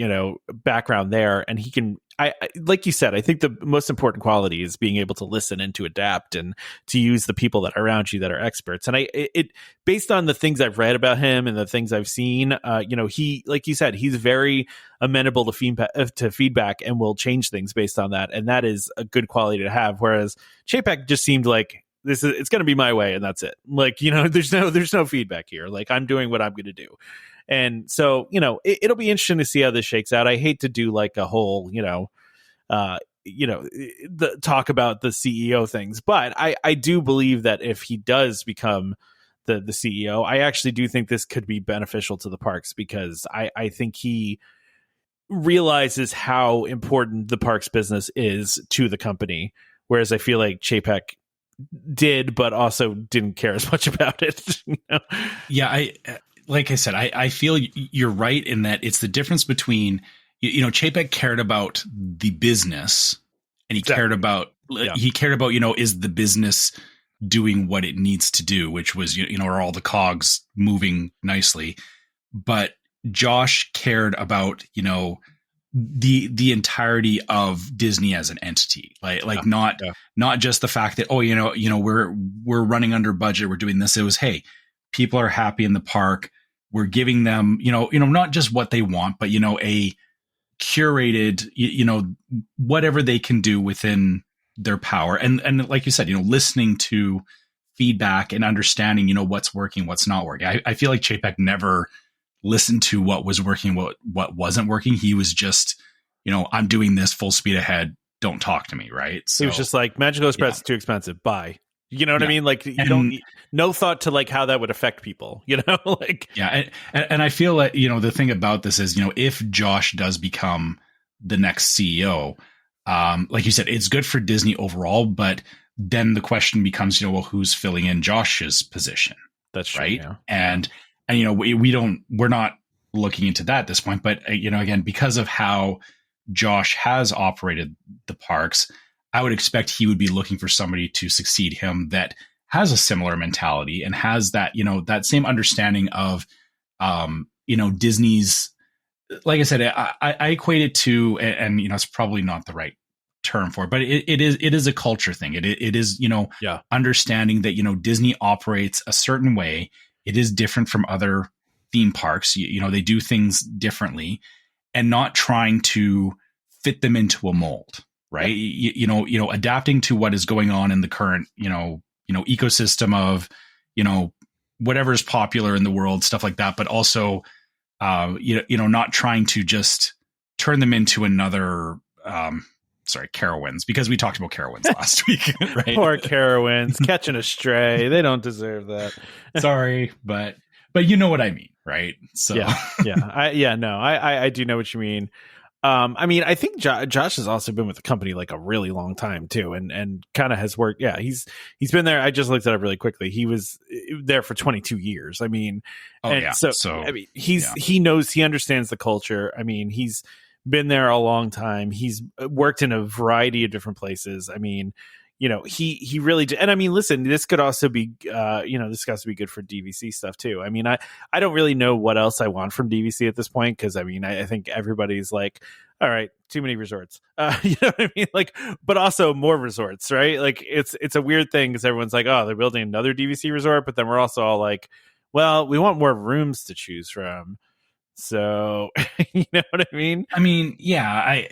background there, and he can. I like you said, I think the most important quality is being able to listen and to adapt and to use the people that are around you that are experts. And it based on the things I've read about him and the things I've seen, he, like you said, he's very amenable to feedback and will change things based on that. And that is a good quality to have. Whereas Chapek just seemed like it's going to be my way and that's it. Like, there's no feedback here. Like I'm doing what I'm going to do. And so, it'll be interesting to see how this shakes out. I hate to do like a whole, the talk about the CEO things, but I do believe that if he does become the CEO, I actually do think this could be beneficial to the parks because I think he realizes how important the parks business is to the company. Whereas I feel like Chapek did, but also didn't care as much about it. Yeah, like I said, I feel you're right in that it's the difference between, Chapek cared about the business and he cared about, is the business doing what it needs to do, which was, are all the cogs moving nicely. But Josh cared about, the entirety of Disney as an entity, not just the fact that, we're running under budget. We're doing this. It was, hey, people are happy in the park. We're giving them, not just what they want, but, a curated, whatever they can do within their power. And like you said, listening to feedback and understanding, what's working, what's not working. I feel like Chapek never listened to what was working, what wasn't working. He was just, I'm doing this full speed ahead. Don't talk to me. Right. So he was just like Magical Express is too expensive. Bye. You know what I mean? Like no thought to like how that would affect people, like, yeah. And I feel like, the thing about this is, if Josh does become the next CEO, like you said, it's good for Disney overall, but then the question becomes, well, who's filling in Josh's position? That's true, right. Yeah. And we're not looking into that at this point, but again, because of how Josh has operated the parks, I would expect he would be looking for somebody to succeed him that has a similar mentality and has that, that same understanding of, Disney's, like I said, I equate it to, and it's probably not the right term for it, but it is a culture thing. It is, understanding that, Disney operates a certain way. It is different from other theme parks. They do things differently and not trying to fit them into a mold. Right. Adapting to what is going on in the current, ecosystem of, whatever is popular in the world, stuff like that. But also, not trying to just turn them into another, Carowinds, because we talked about Carowinds last week. Right? Poor Carowinds catching a stray. They don't deserve that. Sorry, but you know what I mean, right? So I do know what you mean. I think Josh has also been with the company like a really long time too, and kind of has worked. Yeah, he's been there. I just looked it up really quickly. He was there for 22 years. he understands the culture. He's been there a long time. He's worked in a variety of different places. He really did. And listen, this could also be, this has to be good for DVC stuff too. I don't really know what else I want from DVC at this point. Cause I think everybody's like, all right, too many resorts, you know what I mean? Like, but also more resorts, right? Like it's a weird thing because everyone's like, oh, they're building another DVC resort. But then we're also all like, well, we want more rooms to choose from. So, you know what I mean? I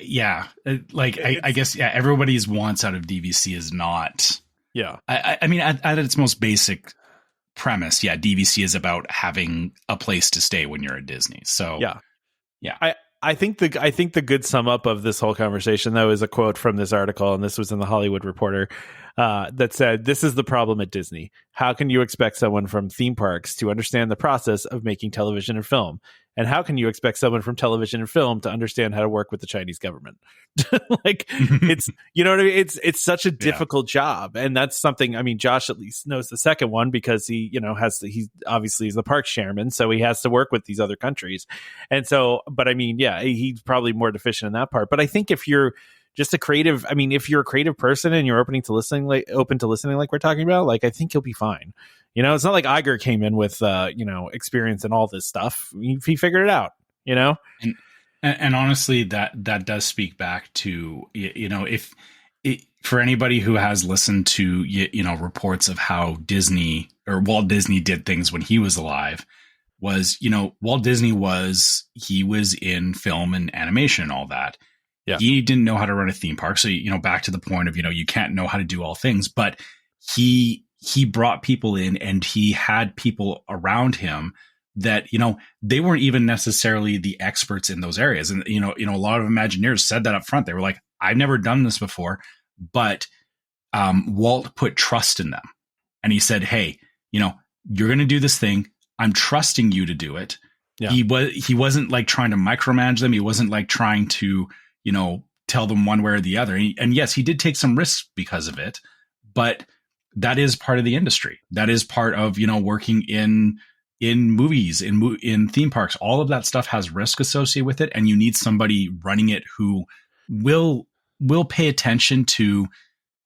guess, everybody's wants out of DVC is not, at its most basic premise, DVC is about having a place to stay when you're at Disney. So yeah. I think the good sum up of this whole conversation, though, is a quote from this article, and this was in the Hollywood Reporter, that said, "This is the problem at Disney. How can you expect someone from theme parks to understand the process of making television and film? And how can you expect someone from television and film to understand how to work with the Chinese government?" Like, it's, you know what I mean? It's such a difficult job. And that's something, I mean, Josh at least knows the second one because he, you know, he obviously is the park chairman. So he has to work with these other countries. And so, but I mean, yeah, he's probably more deficient in that part. But I think if you're just a creative, I mean, if you're a creative person and you're open to listening like we're talking about, like, I think you'll be fine. You know, it's not like Iger came in with, you know, experience and all this stuff. He figured it out, you know? And honestly, that does speak back to, you know, for anybody who has listened to, you know, reports of how Disney or Walt Disney did things when he was alive, was, you know, Walt Disney he was in film and animation and all that. Yeah. He didn't know how to run a theme park. So, you know, back to the point of, you know, you can't know how to do all things, but he brought people in and he had people around him that, you know, they weren't even necessarily the experts in those areas. And, you know, a lot of Imagineers said that up front. They were like, I've never done this before, but Walt put trust in them. And he said, hey, you know, you're going to do this thing. I'm trusting you to do it. Yeah. He wasn't like trying to micromanage them. He wasn't like trying to, you know, tell them one way or the other. And yes, he did take some risks because of it, but that is part of the industry. That is part of, you know, working in movies, in theme parks. All of that stuff has risk associated with it. And you need somebody running it who will pay attention to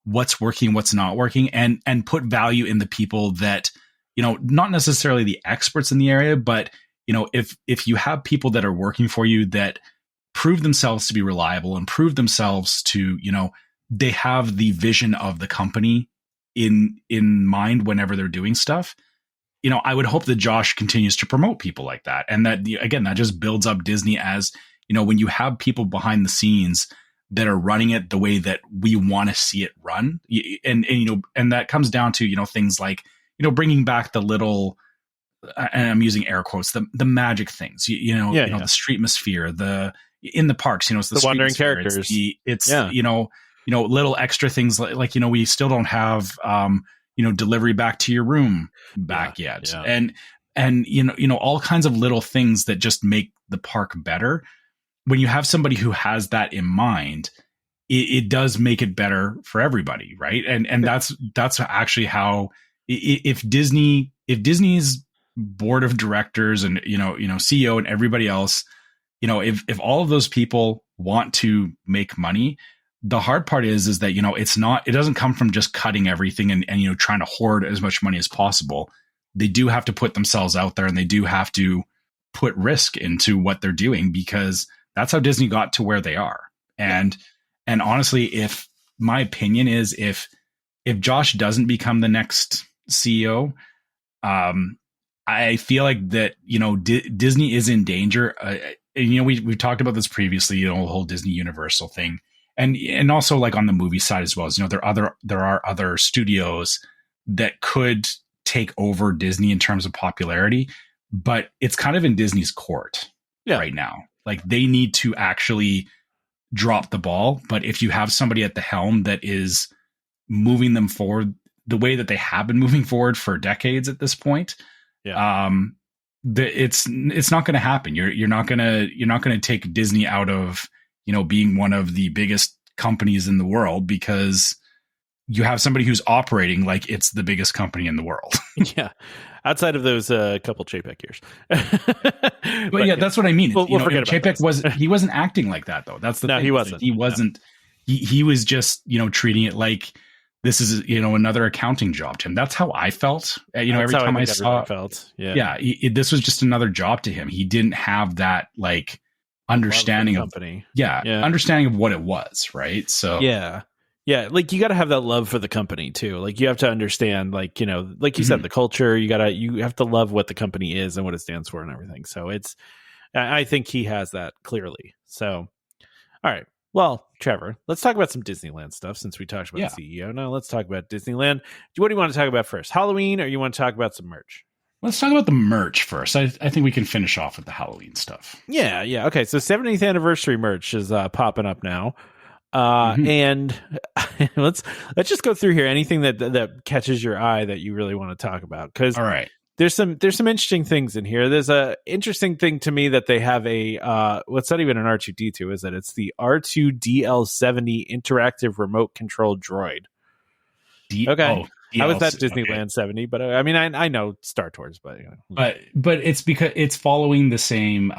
what's working, what's not working, and put value in the people that, you know, not necessarily the experts in the area, but, you know, if you have people that are working for you that prove themselves to be reliable and prove themselves to, you know, they have the vision of the company in mind whenever they're doing stuff. You know, I would hope that Josh continues to promote people like that. And that, again, that just builds up Disney as, you know, when you have people behind the scenes that are running it the way that we want to see it run. And, you know, and that comes down to, you know, things like, you know, bringing back the little, and I'm using air quotes, the magic things, you know, the streetmosphere, in the parks, you know, it's the wandering characters. It's you know, little extra things like, you know, we still don't have, you know, delivery back to your room yet. Yeah. And, you know, all kinds of little things that just make the park better. When you have somebody who has that in mind, it does make it better for everybody. Right. And that's actually how, if Disney's board of directors and, you know, CEO and everybody else, you know, if all of those people want to make money, the hard part is that, you know, it doesn't come from just cutting everything and, you know, trying to hoard as much money as possible. They do have to put themselves out there and they do have to put risk into what they're doing, because that's how Disney got to where they are. And honestly, if my opinion is, if Josh doesn't become the next CEO, I feel like that, you know, Disney is in danger. And, you know, we talked about this previously, you know, the whole Disney Universal thing. And also like on the movie side as well, as, you know, there are other studios that could take over Disney in terms of popularity, but it's kind of in Disney's court right now. Like, they need to actually drop the ball. But if you have somebody at the helm that is moving them forward the way that they have been moving forward for decades at this point, it's not going to happen. You're not going to take Disney out of, you know, being one of the biggest companies in the world, because you have somebody who's operating like it's the biggest company in the world. Yeah. Outside of those couple Chapek years. But yeah, that's what I mean. We'll forget about Chapek he wasn't acting like that though. That's the thing. He wasn't. He wasn't. No. He was just, you know, treating it like this is, you know, another accounting job to him. That's how I felt. You know, every time I saw, felt. This was just another job to him. He didn't have that like understanding of company. Understanding of what it was. Right. So yeah, like you got to have that love for the company too. Like you have to understand, like, you know, like you said, the culture. You have to love what the company is and what it stands for and everything. So I think he has that clearly. So, all right. Well, Trevor, let's talk about some Disneyland stuff since we talked about the CEO. Now let's talk about Disneyland. What do you want to talk about first? Halloween, or you want to talk about some merch? Let's talk about the merch first. I think we can finish off with the Halloween stuff. Yeah. Okay, so 70th anniversary merch is popping up now. And let's just go through here. Anything that catches your eye that you really want to talk about? Because all right, there's some interesting things in here. There's a interesting thing to me that they have a well, it's not even an R2D2, is it? It's the R2DL70 interactive remote control droid. Okay. How is that Disneyland 70? But I mean, I know Star Tours, but but it's because it's following the same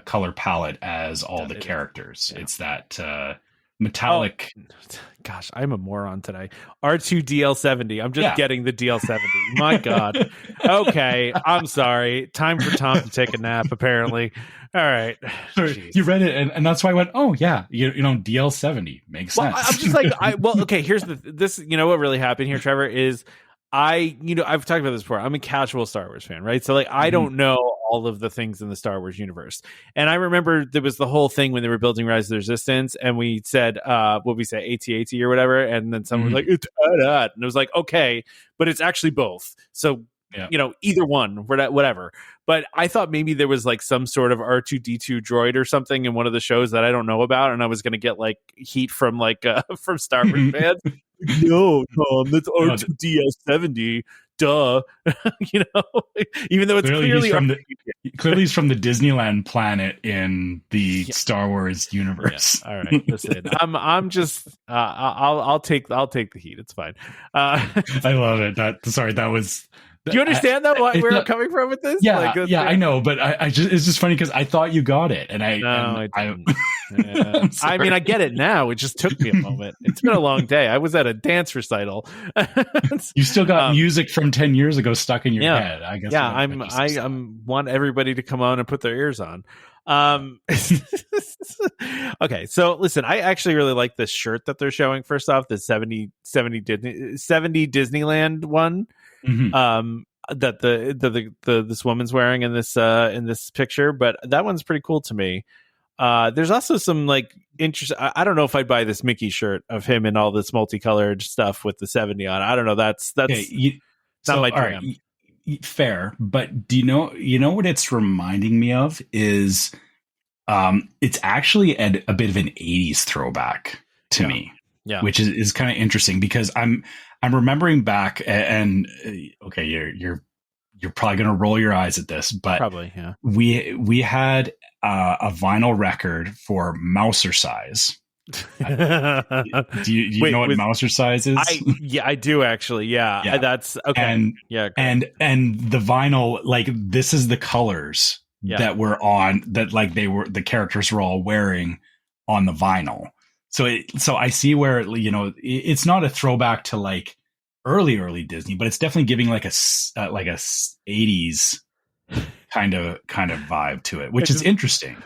color palette as all the characters. Yeah. It's that metallic. Oh, gosh, I'm a moron today. R2DL70. I'm just getting the DL70. My God. Okay, I'm sorry. Time for Tom to take a nap, apparently. All right. You read it, and that's why I went, oh, yeah, you know, DL70 makes sense. I'm just like, okay, here's this, you know what really happened here, Trevor, is I've talked about this before. I'm a casual Star Wars fan, right? So, like, I don't know all of the things in the Star Wars universe. And I remember there was the whole thing when they were building Rise of the Resistance, and we said, what we say, AT-AT or whatever, and then someone was like, it's AT-AT. And it was like, okay, but it's actually both. So, you know, either one, whatever. But I thought maybe there was like some sort of R2D2 droid or something in one of the shows that I don't know about, and I was going to get like heat from like from Star Wars fans. No, Tom, that's R2DL70. Duh. You know, even though it's clearly he's from the Disneyland planet in the Star Wars universe. Yeah. All right, listen, I'm just I'll take the heat. It's fine. I love it. That was. Do you understand where I'm coming from with this? Yeah, I know, but it's just funny because I thought you got it, and I didn't. Yeah. I mean, I get it now. It just took me a moment. It's been a long day. I was at a dance recital. You still got music from 10 years ago stuck in your head. I guess. Yeah, I want everybody to come on and put their ears on. Okay, so listen, I actually really like this shirt that they're showing. First off, the 70 Disneyland one. That this woman's wearing in this picture, but that one's pretty cool to me. There's also some like interest. I don't know if I'd buy this Mickey shirt of him in all this multicolored stuff with the 70 on. I don't know. That's okay, not my jam. Fair, but do you know what it's reminding me of is it's actually a bit of an 80s throwback to me. Yeah, which is kind of interesting because I'm remembering back and okay, you're probably gonna roll your eyes at this, but probably, yeah. We had a vinyl record for Mouser Size. Do you know what Mouser Size is? I do actually. Yeah. That's okay. And the vinyl, like this is the colors that were on that, like the characters were all wearing on the vinyl. So I see where, you know, it's not a throwback to like early Disney, but it's definitely giving like a 80s kind of vibe to it, which is interesting.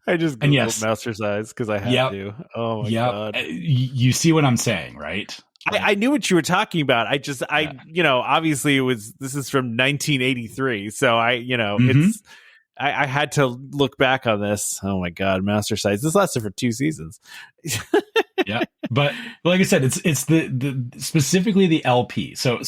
I just Googled Mouser Size because I had to. Oh my God. You see what I'm saying, right? I knew what you were talking about. You know, obviously this is from 1983. So it's, I had to look back on this. Oh my God, Mouser Size. This lasted for 2 seasons. Yeah, but like I said, it's the specifically the LP. So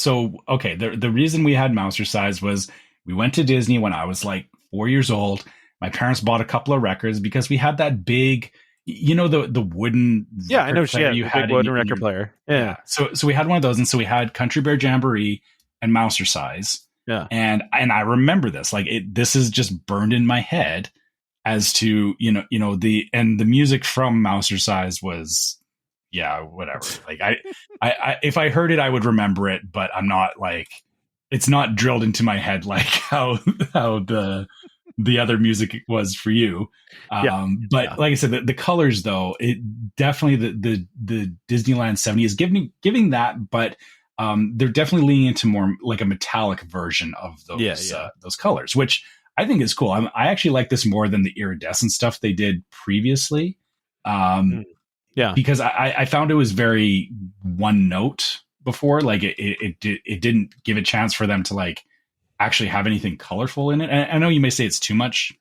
okay, the reason we had Mouser Size was we went to Disney when I was like 4 years old. My parents bought a couple of records because we had that big, you know, the wooden. Yeah, I know. You had big wooden record player. Yeah. So we had one of those, and so we had Country Bear Jamboree and Mouser Size. Yeah. And I remember this, like this is just burned in my head as to, you know, the music from Mouser Size was, whatever. Like I if I heard it, I would remember it, but I'm not like, it's not drilled into my head like how the other music was for you. But like I said, the colors though, it definitely the Disneyland 70 is giving that, but they're definitely leaning into more like a metallic version of those colors, which I think is cool. I actually like this more than the iridescent stuff they did previously. Because I found it was very one note before. Like it didn't give a chance for them to like actually have anything colorful in it. And I know you may say it's too much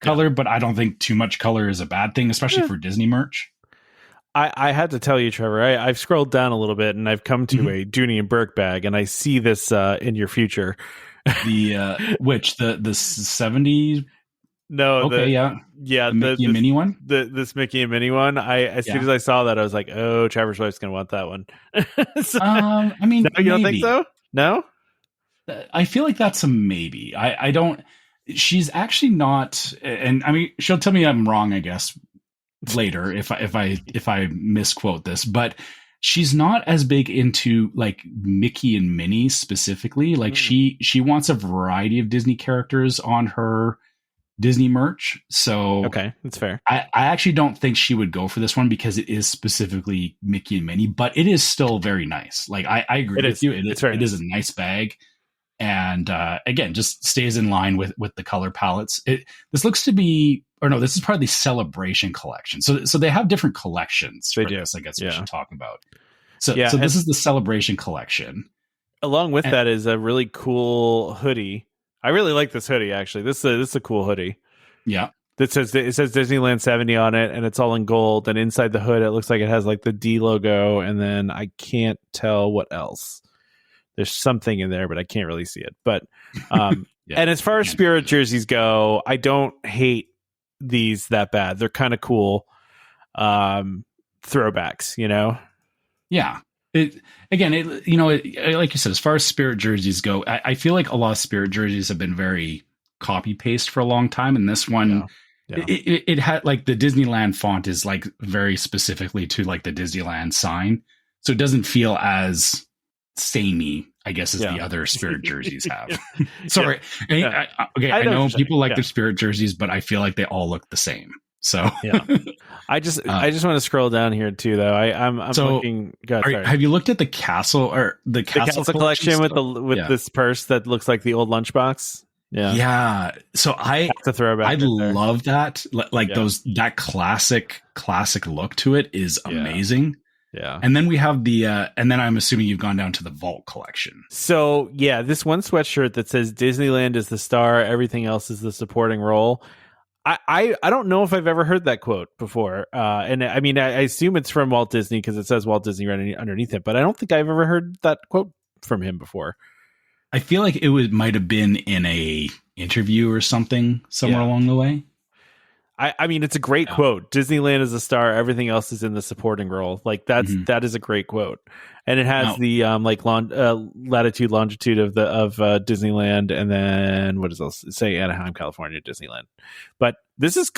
color, but I don't think too much color is a bad thing, especially for Disney merch. I had to tell you, Trevor, I've scrolled down a little bit and I've come to a Dooney and Burke bag, and I see this in your future. The 70? No, okay, the Mickey and Minnie one. This Mickey and Minnie one. As soon as I saw that, I was like, "Oh, Trevor's wife's gonna want that one." I mean, no, you don't think so? No, I feel like that's a maybe. I don't. She's actually not, and I mean, she'll tell me I'm wrong, I guess, later if I misquote this, but she's not as big into like Mickey and Minnie specifically. Like she wants a variety of Disney characters on her Disney merch. So okay, that's fair. I actually don't think she would go for this one because it is specifically Mickey and Minnie, but it is still very nice. Like I agree with you. It is a nice bag. And again, just stays in line with the color palettes. This looks to be, or no, this is part of the Celebration collection. So they have different collections. They do. This, I guess we should talk about. So this is the Celebration collection. Along with that is a really cool hoodie. I really like this hoodie, actually. This is a cool hoodie. Yeah. It says Disneyland 70 on it, and it's all in gold. And inside the hood, it looks like it has like the D logo, and then I can't tell what else. There's something in there, but I can't really see it. But and as far as Spirit jerseys go, I don't hate these that bad. They're kind of cool throwbacks, you know? Yeah. Like you said, as far as Spirit jerseys go, I feel like a lot of Spirit jerseys have been very copy paste for a long time, and this one it had like the Disneyland font is like very specifically to like the Disneyland sign, so it doesn't feel as samey, I guess, as the other Spirit jerseys have. Sorry, I know people like their Spirit jerseys, but I feel like they all look the same. So I just want to scroll down here too, though. I'm looking. Have you looked at the castle or the castle collection with this purse that looks like the old lunchbox? Yeah. So that's a throwback. I love that. Like that classic look to it is amazing. Yeah. And then we have and then I'm assuming you've gone down to the Vault collection. So this one sweatshirt that says Disneyland is the star, everything else is the supporting role. I don't know if I've ever heard that quote before. And I mean, I assume it's from Walt Disney because it says Walt Disney right underneath it, but I don't think I've ever heard that quote from him before. I feel like it might have been in a interview or something somewhere along the way. I mean, it's a great quote. Disneyland is a star. Everything else is in the supporting role. Like that is a great quote. And it has the latitude, longitude of Disneyland. And then what does it say? Anaheim, California, Disneyland. But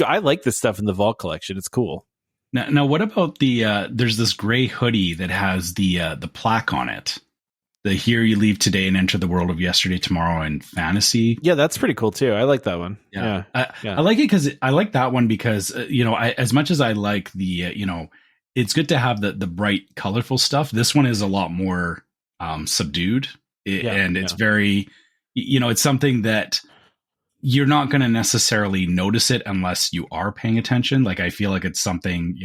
I like this stuff in the Vault collection. It's cool. Now what about there's this gray hoodie that has the plaque on it. The here you leave today and enter the world of yesterday, tomorrow, and fantasy. Yeah, that's pretty cool too. I like that one. Yeah. I like it because I like that one because as much as I like the it's good to have the bright, colorful stuff. This one is a lot more subdued, and it's very it's something that you're not going to necessarily notice it unless you are paying attention. Like I feel like it's something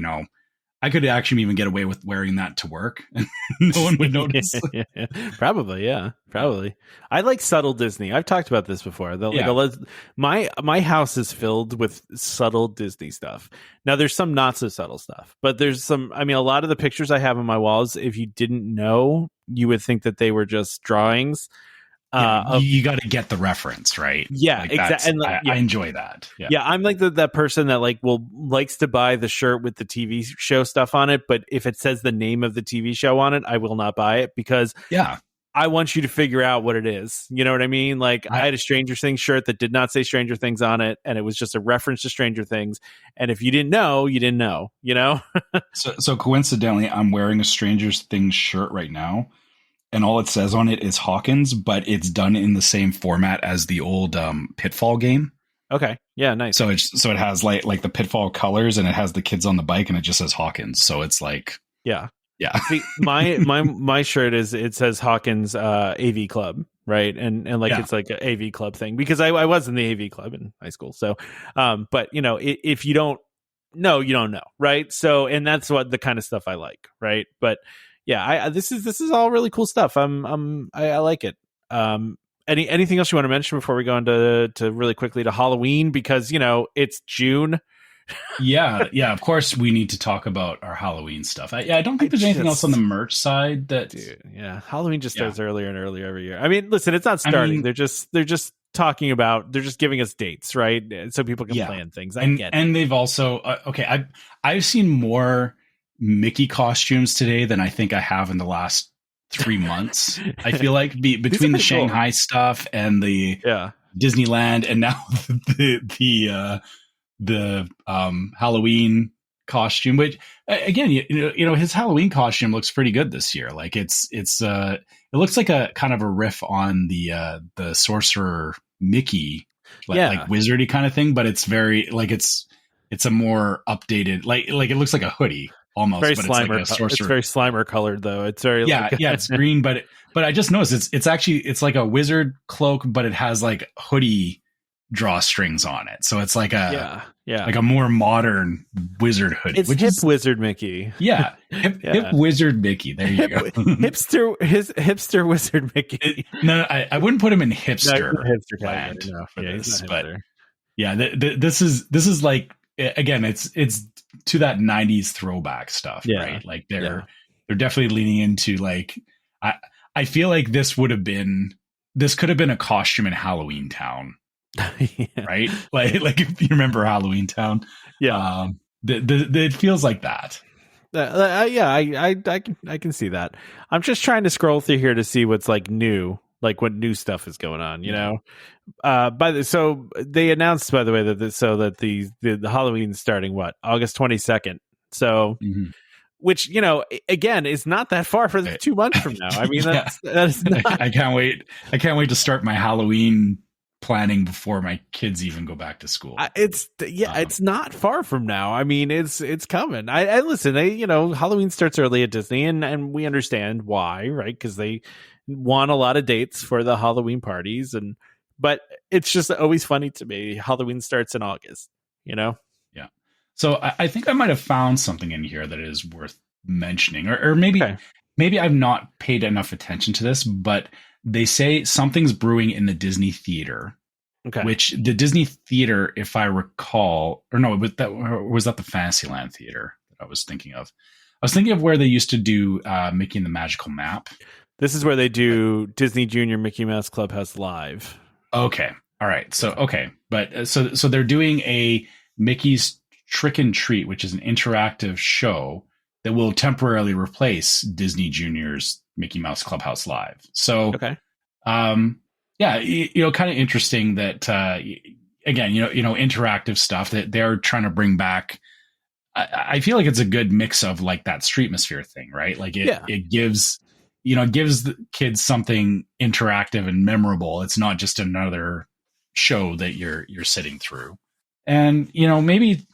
I could actually even get away with wearing that to work and no one would notice. Probably. I like subtle Disney. I've talked about this before. My house is filled with subtle Disney stuff. Now there's some not so subtle stuff, but there's some, I mean, a lot of the pictures I have on my walls, if you didn't know, you would think that they were just drawings. You got to get the reference, right? Yeah, exactly. And I enjoy that. Yeah, I'm like that person that likes to buy the shirt with the TV show stuff on it, but if it says the name of the TV show on it, I will not buy it because I want you to figure out what it is. You know what I mean? Like I had a Stranger Things shirt that did not say Stranger Things on it, and it was just a reference to Stranger Things. And if you didn't know, you didn't know. You know? So coincidentally, I'm wearing a Stranger Things shirt right now. And all it says on it is Hawkins, but it's done in the same format as the old Pitfall game. Okay. Yeah, nice. So it has like the Pitfall colors, and it has the kids on the bike, and it just says Hawkins. So it's like yeah. See, my shirt it says Hawkins AV Club, right? And it's like an AV Club thing because I was in the AV Club in high school. So, but if you don't know, you don't know, right? So, and that's what the kind of stuff I like, right? But yeah, this is all really cool stuff. I like it. Anything else you want to mention before we go into really quickly to Halloween, because it's June, Yeah, yeah. Of course, we need to talk about our Halloween stuff. I don't think there's anything else on the merch side that. Dude, yeah, Halloween just starts earlier and earlier every year. I mean, listen, it's not starting. They're just talking about. They're just giving us dates, right? So people can plan things. I get it. And they've also I've seen more Mickey costumes today than I think I have in the last 3 months. I feel like between the Shanghai stuff and the Disneyland, and now the Halloween costume, which again, you know, his Halloween costume looks pretty good this year. Like it looks like a kind of a riff on the Sorcerer Mickey, like wizardy kind of thing, but it's very like it's a more updated, like it looks like a hoodie almost, very but Slimer. It's like a sorcerer. It's very Slimer colored though. It's very it's green, but I just noticed it's like a wizard cloak, but it has like hoodie drawstrings on it, so it's like a like a more modern wizard hoodie. It's hip wizard Mickey. Hip wizard Mickey. There you go. hipster wizard Mickey. I wouldn't put him in hipster. No, hipster land for this, but this is like, again, it's to that 90s throwback stuff, right? Like they're definitely leaning into, like, I feel like this could have been a costume in Halloween Town. Right? Like if you remember Halloween Town. It feels like that. I can see that. I'm just trying to scroll through here to see what's like new, like what new stuff is going on, you know. So they announced, by the way, that the Halloween's starting August 22nd. So which, you know, again, is not that far for 2 months from now. I mean, that's not... I can't wait to start my Halloween planning before my kids even go back to school. It's not far from now. I mean, it's coming. I listen, you know, Halloween starts early at Disney, and we understand why, right? Because they want a lot of dates for the Halloween parties, but it's just always funny to me. Halloween starts in August, you know? Yeah. So I think I might have found something in here that is worth mentioning, or maybe I've not paid enough attention to this, but they say something's brewing in the Disney Theater, which the Disney Theater, if I recall, was that the Fantasyland Theater that I was thinking of? I was thinking of where they used to do Mickey and the Magical Map. This is where they do Disney Junior Mickey Mouse Clubhouse Live. Okay. All right. So, But so they're doing a Mickey's Trick and Treat, which is an interactive show that will temporarily replace Disney Junior's Mickey Mouse Clubhouse Live. So, kind of interesting that, again, interactive stuff that they're trying to bring back. I feel like it's a good mix of like that Streetmosphere thing, right? Like it gives the kids something interactive and memorable. It's not just another show that you're sitting through. And, maybe,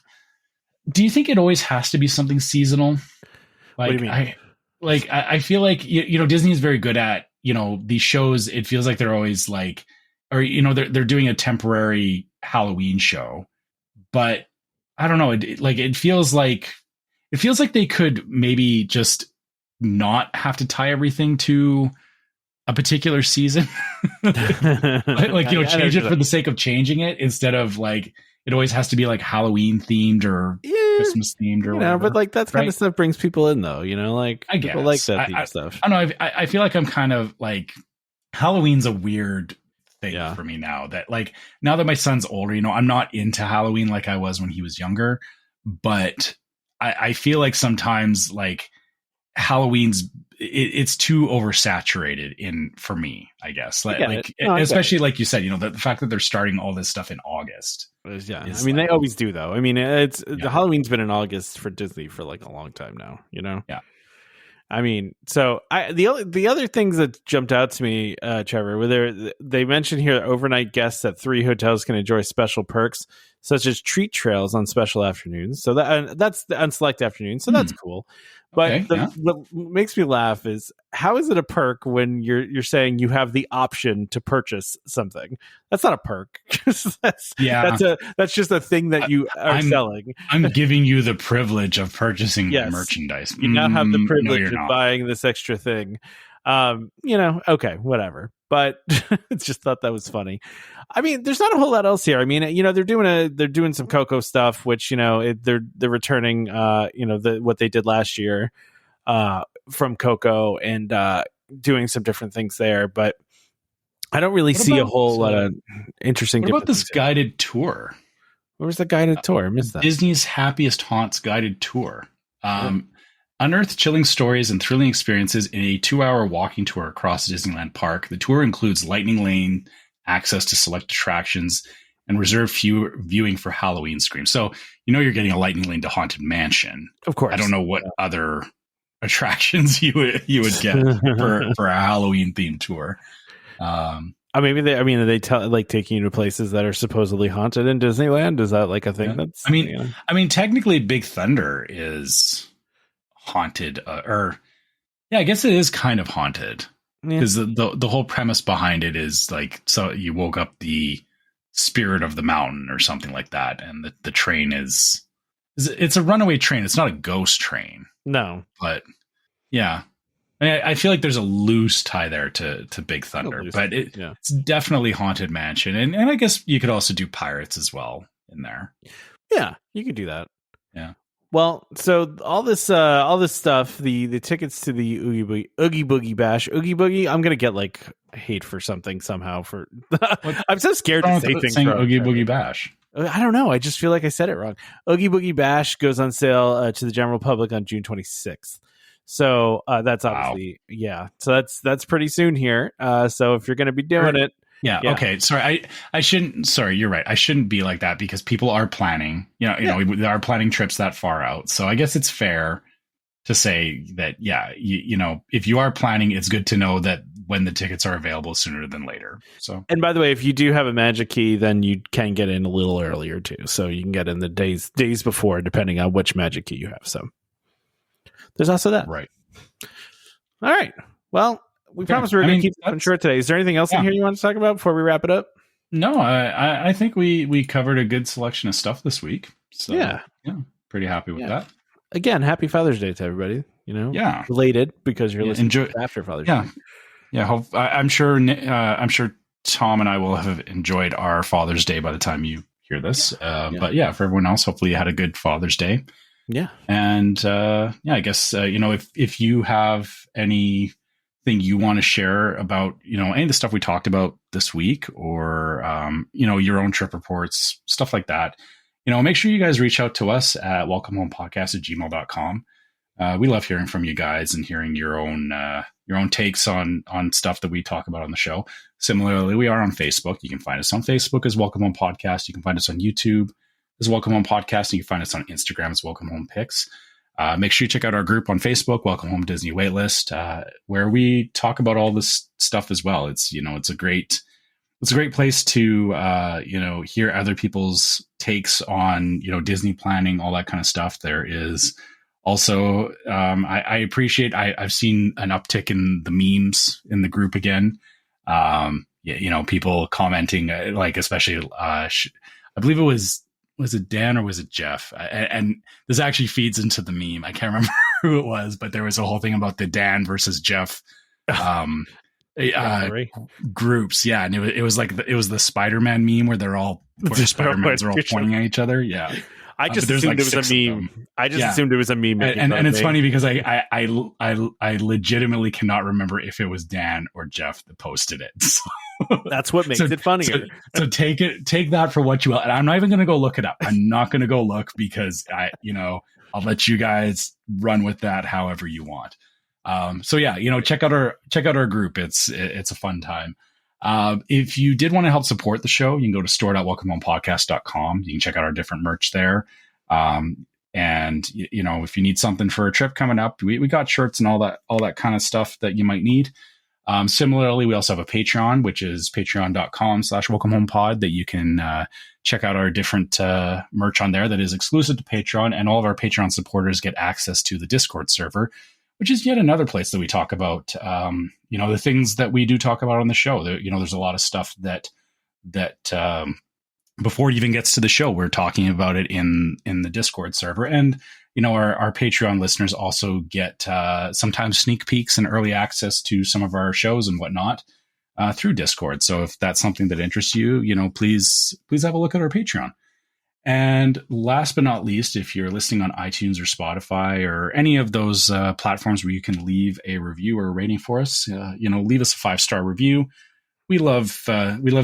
do you think it always has to be something seasonal? Like, what do you mean? I feel like, Disney is very good at, these shows. It feels like they're always like, or, they're doing a temporary Halloween show, but I don't know. It feels like they could maybe just not have to tie everything to a particular season. Change it for the sake of changing it, instead of like, it always has to be like Halloween themed or Christmas themed or whatever. But like that kind of stuff brings people in, though. Like I people like that theme stuff. I don't know. I feel like I'm kind of like, Halloween's a weird thing for me now. That like, now that my son's older, I'm not into Halloween like I was when he was younger. But I feel like sometimes like Halloween's it's too oversaturated for me, I guess. Especially like you said, the fact that they're starting all this stuff in August. I mean, they always do, though. I mean, the Halloween's been in August for Disney for like a long time now, Yeah. I mean, so the other things that jumped out to me, Trevor, were they mentioned here that overnight guests at 3 hotels can enjoy special perks such as treat trails on special afternoons. So that's on select afternoons. So that's cool. But what makes me laugh is, how is it a perk when you're saying you have the option to purchase something? That's not a perk. That's just a thing that you are selling. I'm giving you the privilege of purchasing my merchandise. You now have the privilege of buying this extra thing. Okay, whatever. but just thought that was funny. I mean, there's not a whole lot else here. I mean, they're doing some Coco stuff, which they're returning what they did last year from Coco and doing some different things there, but I don't really see a whole lot of interesting. What about this guided tour? Where was the guided tour? I missed that. Disney's Happiest Haunts guided tour. Unearth chilling stories and thrilling experiences in a 2-hour walking tour across Disneyland Park. The tour includes Lightning Lane, access to select attractions, and reserved viewing for Halloween Scream. So you're getting a Lightning Lane to Haunted Mansion. Of course. I don't know what other attractions you would get for a Halloween themed tour. Maybe they taking you to places that are supposedly haunted in Disneyland. Is that like a thing? That's I mean, technically, Big Thunder is haunted, I guess it is kind of haunted because the whole premise behind it is like, so you woke up the spirit of the mountain or something like that, and the train it's a runaway train. It's not a ghost train. No, but yeah. I feel like there's a loose tie there to Big Thunder, but it's definitely Haunted Mansion. And I guess you could also do Pirates as well in there. Yeah, you could do that. Yeah. Well, so all this stuff, the tickets to the Oogie Boogie Bash, Oogie Boogie, I'm going to get like hate for something somehow for, I'm so scared to say things wrong. Oogie Boogie Bash. I don't know. I just feel like I said it wrong. Oogie Boogie Bash goes on sale to the general public on June 26th. So that's obviously, so that's pretty soon here. So if you're going to be doing it. Yeah. Okay. Sorry. You're right. I shouldn't be like that because people are planning, they are planning trips that far out. So I guess it's fair to say that, if you are planning, it's good to know that when the tickets are available sooner than later. So, and by the way, if you do have a magic key, then you can get in a little earlier too. So you can get in the days before, depending on which magic key you have. So there's also that. Right. All right. Well, we promised we were going to keep it short today. Is there anything else in here you want to talk about before we wrap it up? No, I think we covered a good selection of stuff this week. So yeah, pretty happy with that. Again, happy Father's Day to everybody. Related because you're listening after Father's Day. Yeah. I'm sure Tom and I will have enjoyed our Father's Day by the time you hear this. But for everyone else, hopefully you had a good Father's Day. Yeah. And I guess if you have anything you want to share about any of the stuff we talked about this week, or your own trip reports, stuff like that, make sure you guys reach out to us at welcomehomepodcast@gmail.com. We love hearing from you guys and hearing your own takes on stuff that we talk about on the show. Similarly, we are on Facebook. You can find us on Facebook as Welcome Home Podcast. You can find us on YouTube as Welcome Home Podcast, and you can find us on Instagram as Welcome Home Pics. Make sure you check out our group on Facebook, Welcome Home Disney Waitlist, where we talk about all this stuff as well. It's it's a great place to hear other people's takes on Disney planning, all that kind of stuff. There is also I appreciate I've seen an uptick in the memes in the group again. People commenting like, especially I believe it was it Dan or was it Jeff? And this actually feeds into the meme. I can't remember who it was, but there was a whole thing about the Dan versus Jeff groups. Yeah. And it was the Spider-Man meme where the Spider-Mans are all pointing at each other. Yeah. I just assumed it was a meme. I just assumed it was a meme. And it's funny because I legitimately cannot remember if it was Dan or Jeff that posted it. So, that's what makes it funnier. So take that for what you will. And I'm not even going to go look it up. I'm not going to go look because I'll let you guys run with that however you want. Check out our group. It's a fun time. If you did want to help support the show, you can go to store.welcomehomepodcast.com. You can check out our different merch there. And if you need something for a trip coming up, we got shirts and all that kind of stuff that you might need. Similarly, we also have a Patreon, which is patreon.com/welcomehomepod, that you can check out our different merch on there that is exclusive to Patreon. And all of our Patreon supporters get access to the Discord server, which is yet another place that we talk about, the things that we do talk about on the show. There's a lot of stuff that before it even gets to the show, we're talking about it in the Discord server. And, our Patreon listeners also get sometimes sneak peeks and early access to some of our shows and whatnot. through Discord. So if that's something that interests you, please have a look at our Patreon. And last but not least, if you're listening on iTunes or Spotify or any of those platforms where you can leave a review or a rating for us, leave us a 5-star review. We love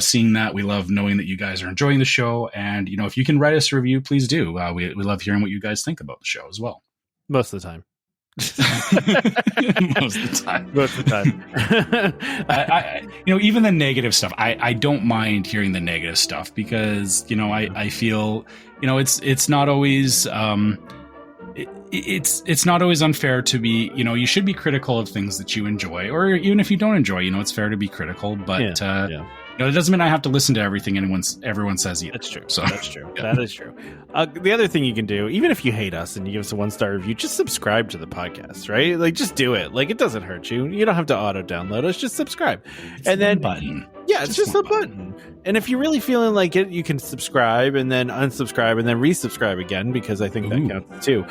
seeing that. We love knowing that you guys are enjoying the show. And, if you can write us a review, please do. We love hearing what you guys think about the show as well. Most of the time. Most of the time. Even the negative stuff, I don't mind hearing the negative stuff because, I feel, it's not always, it's not always unfair to be, you should be critical of things that you enjoy, or even if you don't enjoy, it's fair to be critical, but, it doesn't mean I have to listen to everything everyone says either. That's true. So that's true. Yeah. That is true. The other thing you can do, even if you hate us and you give us a 1-star review, just subscribe to the podcast, right? Like, just do it. Like, it doesn't hurt you. You don't have to auto download us. Just subscribe. And then button. Yeah, it's just a button. And if you're really feeling like it, you can subscribe and then unsubscribe and then resubscribe again, because I think that counts too.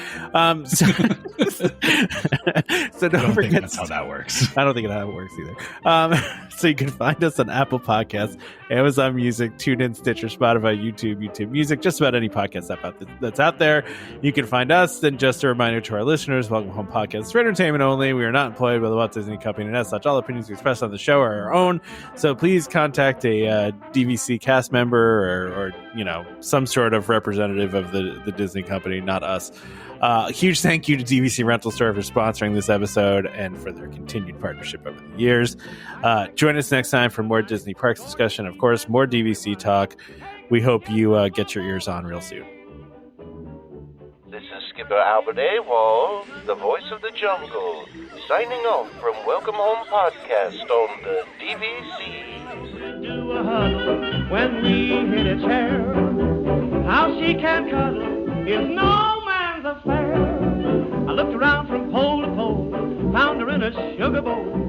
So don't forget. That's how that works. I don't think how it works either. So you can find us on Apple Podcasts, Amazon Music, TuneIn, Stitcher, Spotify, YouTube Music, just about any podcast app that's out there. You can find us. Then just a reminder to our listeners, Welcome Home Podcast is for entertainment only. We are not employed by the Walt Disney Company, and as such, all opinions we express on the show are our own. So please contact a DVC cast member or some sort of representative of the Disney Company, not us. Huge thank you to DVC Rental Store for sponsoring this episode and for their continued partnership over the years. Join us next time for more Disney Parks discussion. Of course, more DVC talk. We hope you get your ears on real soon. This is Skipper Albert Awol, the voice of the jungle, signing off from Welcome Home Podcast on the DVC. Do a huddle when we hit a chair. How she can cuddle is no man's affair. I looked around from pole to pole, found her in a sugar bowl.